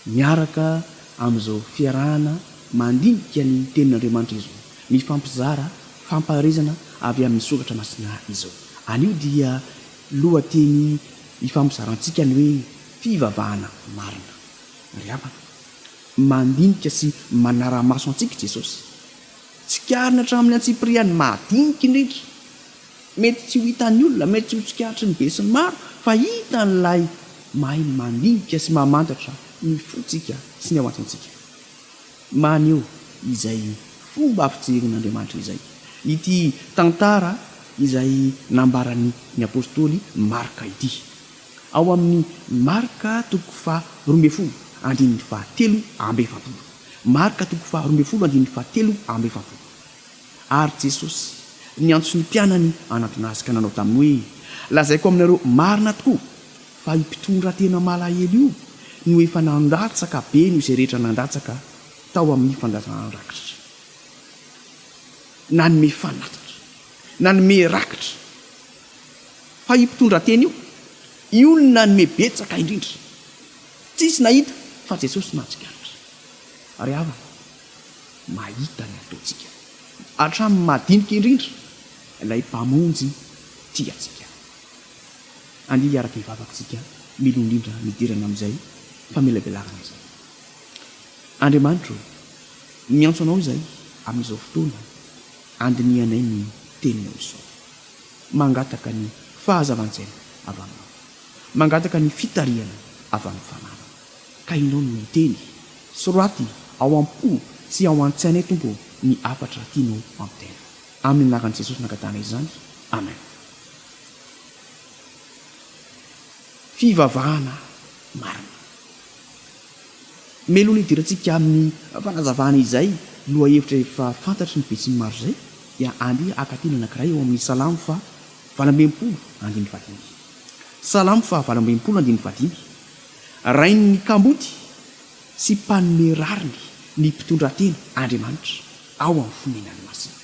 miaraka amin'izao fiarahana mandinika ny tenin'andriamanitra izao ny fampizara fampaharizana avy amin'ny sokatra masina izao anio dia lohateny ifampizarantsika ny hoe fivavahana marina ry havana mandinika sy manara-maso antsika jesosy tsy karina hatramin'ny antsipriany madinika indrindra mety tsy ho hitan'ny olona mety tsy ho tsikaritry ny besiny maro fa hitan'ilay mahay mandinika sy mamantatra ny fotsika sy ny ao antsantsika maneo izay fomba afijeren'andriamanitra izay ity tantara izay nambarany ny apôstôly marka ity ao amin'ny marka toko fa 12 andin'ny fahatelo amby efapolo marka toko fa 12 andin'ny fahatelo amby efapolo ary jesosy ny antso ny mpianany anaton'azy ka nanao tamin'ny hoe lazaiko aminareo marina tokoa fa himpitondra tena malahelo io no efa nandatsaka be no izay rehetra nandatsaka tao amin'ny fandasanan-drakitra nanome fanatitra nanome rakitra fa himpitondra tena io io ny nanome betsaka indrindra tsisy nahita fa jesosy natsikaritra ary ava mahita ny ataontsika hatramin'ny madinika indrindra ilay mpamonjy tiatsika andia hiaraka hivavakatsika milo indrindra midirana amin'izay fa melabelarana izay andriamanitra miantso anao izay amin'izao fotoana andinianay ny teninao izao mangataka ny fahazavan-tsaina avy aminao mangataka ny fitariana avy amin'ny fanana ka inao no miteny soraty ao am-po sy ao an-tsainay tompo ny afatra tianao amitena amin'ny anaran'i jesosy nankatana izany amen fivavahana marina meloana hidirantsika amin'ny fanazavana izay loha hevitra efa fantatry ny besiny maro zay dia andeha akatiny anankiray eo amin'ny salamo fa 20 salamo fa 20 rainy ny kamboty sy mpanome rariny ny mpitondratena andriamanitra ao amin'ny fonenany masina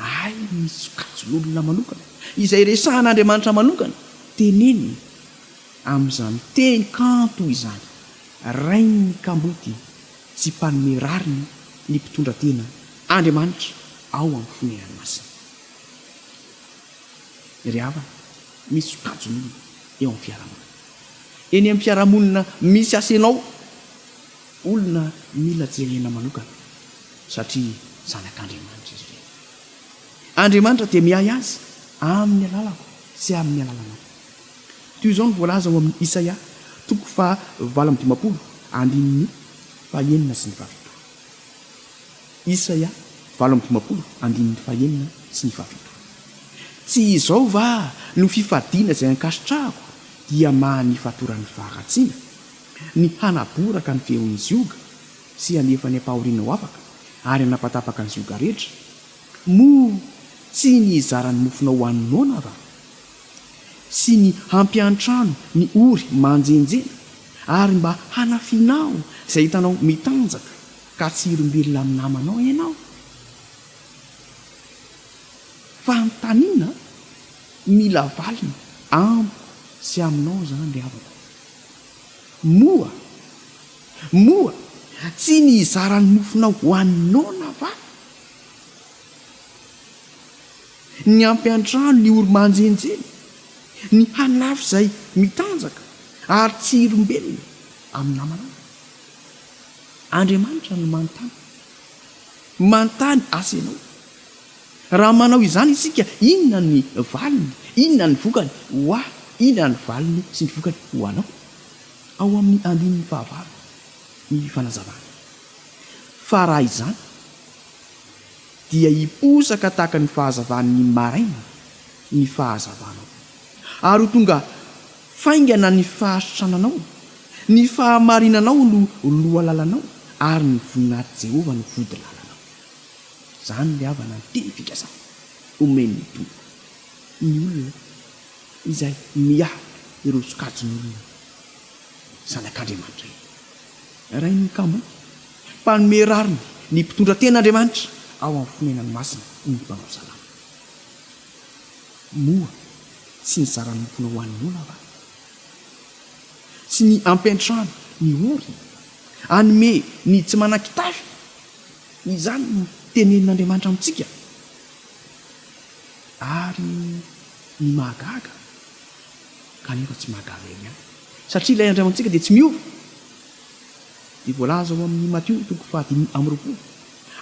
ay misokajololona manokana izay resahan'andriamanitra manokana teneny amin'izany teny kanto izany rainy ny kamboty sy mpanome rariny ny mpitondratena andriamanitra ao amin'ny fonenany masina ry havana misy sokajololona eo amin'ny fiarahamonina eny amin'ny fiarahamonina misy asenao olona mila jerena manokana satria zanak'andriamanitra izy ireny andriamanitra dia miay azy amin'ny alalako sy amin'ny alalanao toy izao ny voalaza ao amin'ny isaia toko fa 17 andininy fahenina sy ny fafito isaia 17 andininy fahenina sy ny fafito tsy izao va no fifadiana izay ankasitrahako dia mahanifatorany faharatsiana ny hanaboraka ny feon'ny zioga sy anefa ny ampahoriana ho afaka ary anapatapaka ny zioga rehetra mo tsy ny izarany mofonao hoaninaona va sy ny hampiantrano ny ory manjenjena ary mba hanafinao izay hitanao mitanjaka ka tsy irombelona amin'ny namanao ianao fantaniana mila valina ambo sy aminao zany ry havana moa tsy ny izarany mofonao hoaninaona va ny ampiantrano ny ory manjenjeny ny hanafy izay mitanjaka ary tsy irombelona amin'ny namanao andriamanitra no mantany asenao raha manao izany isika inona ny valiny inona ny vokany hoa inona ny valiny sy ny vokany ho anao ao amin'ny andininy fahavalo ny fanazavana fa raha izany dia hiposaka tahaka ny fahazavan'ny maraina ny fahazavanao ary ho tonga faingana ny fahasitrananao ny fahamarinanao no loha lalanao ary ny voninahity Jehova no vody lalanao zany le havana ny teny fikasana omeny tompo ny olona izay miahy ireo sokajin'olona zanak'andriamanitra raha ny kamboty mpanome rariny ny mpitondra ten'andriamanitra ao amin'ny fonenany masina ny mpanao salama moa sy ny zaranompona ho an'ny ona va sy ny ampiantrano ny ory anyme ny tsy manan-kitafy izany no tenenin'andriamanitra amintsika ary ny mahagaga kanefa tsy mahagaga eny any satria ilay andriamantsika dia tsy miova dia voalaza ao amin'ny Matio toko fahatelo amby roapolo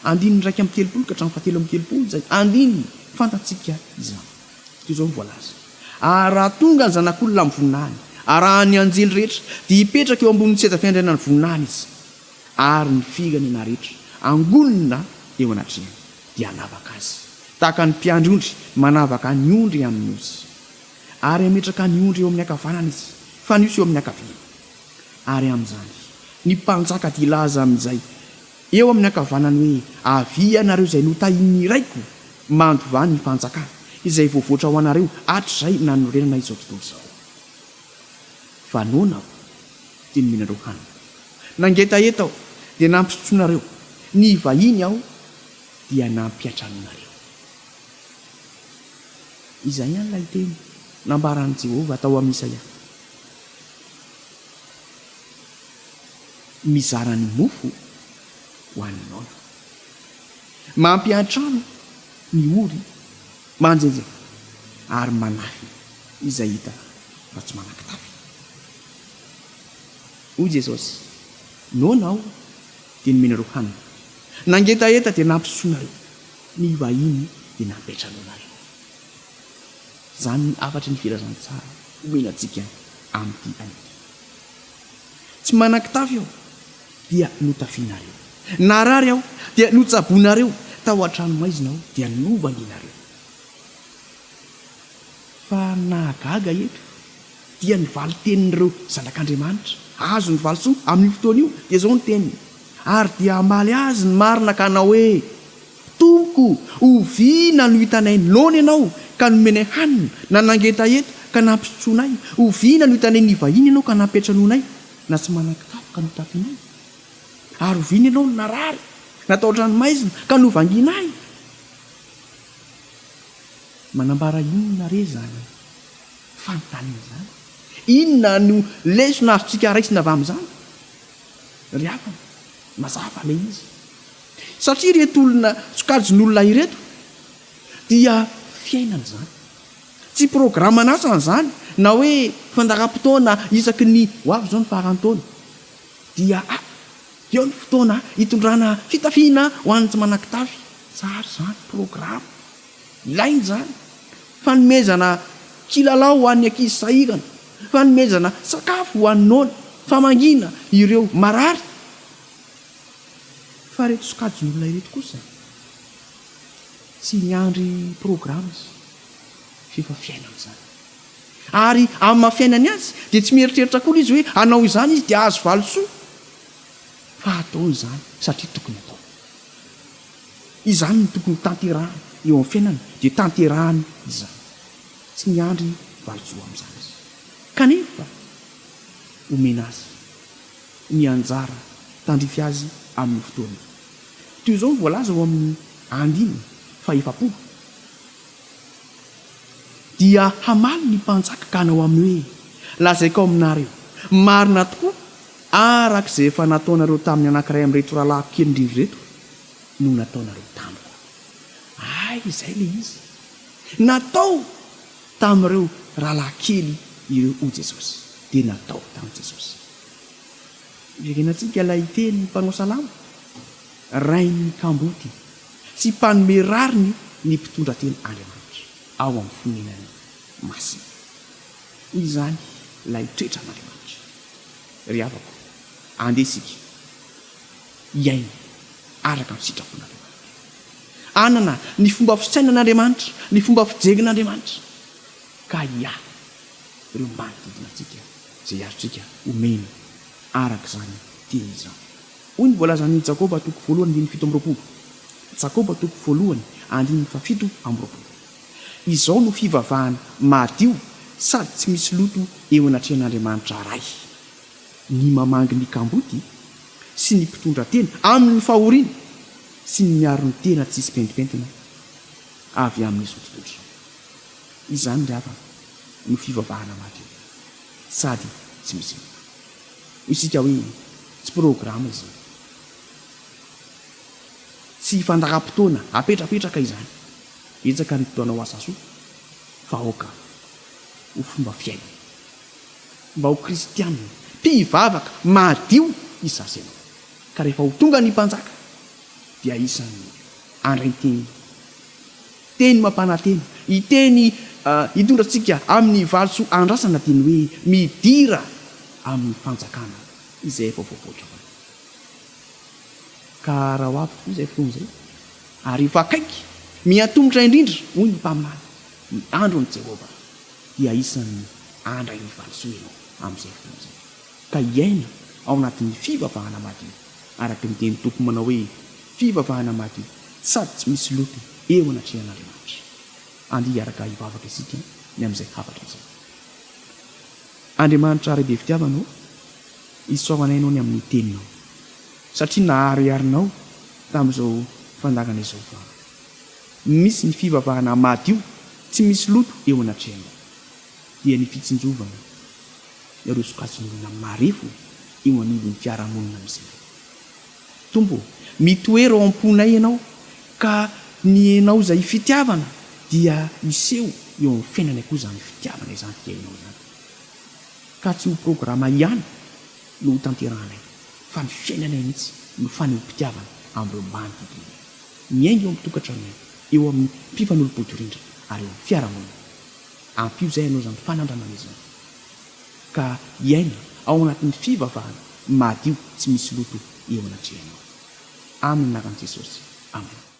andininy raiky amby telopolo ka hatramin'ny fahatelo amby telopolo zay andininy fantatsika izany teo zao ny voalaza ary raha tonga ny zanak'olona amin'ny voninahiny ary raha ny anjely rehetra dia hipetraka eo ambonin'ny seza fiandriana ny voninahiny izy ary ny figanena rehetra angonina eo anatrehany dia hanavaka azy tahaka ny mpiandry ondry manavaka ny ondry amin'ny osy ary ametraka ny ondry eo amin'ny akavanana izy fa ny osy eo amin'ny akavia ary amin'izany ny mpanjaka dia ilaza amin'izay eo amin'ny akavanany hoe avia anareo izay notahin'ny raiko mandovany ny fanjakana izay voavoatra ho anareo hatrizay nanorenana izao tontolo izao fanona aho dia nomenareo hanina nangetaeta aho dia nampisotsonareo ny vahiny aho dia nampiatranonareo izay ihany lay teny nambaran'i Jehovah atao amin'ny Isaia mizarany mofo ho an'ny naona mampiantrano ny ory manjenjeny ary manafy izay hita fa tsy manan-kitafy hoy Jesosy naona aho dia nomenareo hanina nangetaeta dia nampisotsonareo ny vahiny dia nampiatranonareo zany ny afatry ny filazany tsara homenantsika amin'ity anity tsy manan-kitafy aho dia notafianareo narary aho dia notsabonareo tao an-trano maizina aho dia novanginareo fa nahagaga eto dia nivaly tenin'ireo zanak'Andriamanitra azo ny valisoa amin'ny fotoana io dia zao ny teniny ary dia amaly azy ny marina ka anao hoe tompoko oviana no hitanay nona ianao ka nomenay hanina na nangetaeta ka nampisotsonay oviana no hitanay ny vahiny ianao ka nampiatranonay na tsy manan-kitafy ka notafinay ary oviana ianao no narary natao otranomaizina ka novanginay manambara inona re zany fanontaniana zany inona no lesona azontsika raisina avy amin'izany ry havana mazava lay izy satria reto olona sokajon'olona ireto dia fiainana zany tsy programanasana zany na hoe fandara-potoana isaky ny ho avy zao ny faharantaona dia eo ny fotoana hitondrana fitafiana ho an'ny tsy manan-kitafy tsara zany programa ilainy zany fanomezana kilalao ho an'ny ankizy sahirana fanomezana sakafo ho an'ny naona famangina ireo marary fa reto sokajon'olona ireto kosa tsy miandry programa izy fefa fiainana zany ary amin'ny mahafiainany azy dia tsy mieritreritra koa izy hoe anao izany izy dia azo valosoa fa ataony zany satria tokony atao izany ny tokony tanterahany eo amin'ny fiainana dia tanterahany izany tsy miandry valosoa amin'izany izy kanefa omena azy ny anjara tandrify azy amin'ny fotoana toy izao ny voalaza ao amin'ny andiny fa efapolo dia hamaly ny mpanjaka ka anao amin'ny hoe lazaiko ao aminareo marina tokoa arak'izay efa nataonareo tamin'ny anankiray amin'reto rahalahy kely indrindro reto no nataonareo tamiko ay izay le izy natao tamin'ireo rahalahy kely ireo o Jesosy dia natao tamin'i Jesosy verenantsika ilay teny mpanao salama rainy kamboty sy mpanome rariny ny mpitondra teny Andriamanitra ao amin'ny fonenany masina izany ilay toetra n'Andriamanitra ry havako andesika iaina araka ny sitrapon'Andriamanitra anana ny fomba fisainan'Andriamanitra ny fomba fijegin'Andriamanitra ka ireo manodidina antsika izay azotsika omena araka izany teny izany hoy ny voalazan'ny Jakoba toko 1:7 Jakoba toko 1:7 izao no fivavahana madio sady tsy misy loto eo anatrehan'Andriamanitra ray ny mamangy ny kamboty sy ny mpitondra tena amin'ny fahoriana sy ny miaro ny tena tsisy pentipentina avy amin'izy tontolo izany ry havana no fivavahana madio sady tsy misy isika hoe tsy programa izy tsy fandaka-potoana apetrapetraka izany etsaka ny fotoana ho asasoa fa aoka ho fomba fiaina mba ho kristianina mpivavaka madio izasy ianao ka rehefa ho tonga ny mpanjaka dia isany andrayteny teny mampanantena iteny hitondratsika amin'ny valitso andrasana teny hoe midira amin'ny fanjakana izay efa voavoatra fa ka raha ho avy izay fotoana izay ary efa akaiky miatombotra indrindra hoy ny mpaminany ny androny jehova dia isan'ny andray ny valitso ianao amin'izay fotoana izay ka iaina ao anatin'ny fivavahana madio araka ny teny tompo manao hoe fivavahana madio sady tsy misy loto eo anatrehan'andriamanitra andia araka hivavaka isika ny amin'izay hafatra izay andriamanitra ray be fitiavanao isoavanainao ny amin'ny teninao satria naharoarinao tamin'izao fandakana izao fa misy ny fivavahana madio tsy misy loto eo anatrehanao dia ny fitsinjovana ireo sokajin'olona marefo eo anivon'ny fiarahamonina amin'izay tompo mitoero ao am-ponay ianao ka ny enao izay fitiavana dia iseho eo amin'ny fiainana koa izany fitiavana izany tiainao izany ka tsy ho programa ihany no ho tanterahanay fa ny fiainanay mihitsy no faneho-pitiavana amin'ireo mbany tontolo miainga eo amin'ny tokantranonay eo amin'ny mpifanolo-podorindra ary eo amin'ny fiarahamonina ampio izay ianao izany fanandramana izany ka iaina ao anatin'ny fivavahana madio tsy misy loto eo anatrehanao amin'ny naran'i Jesosy amen.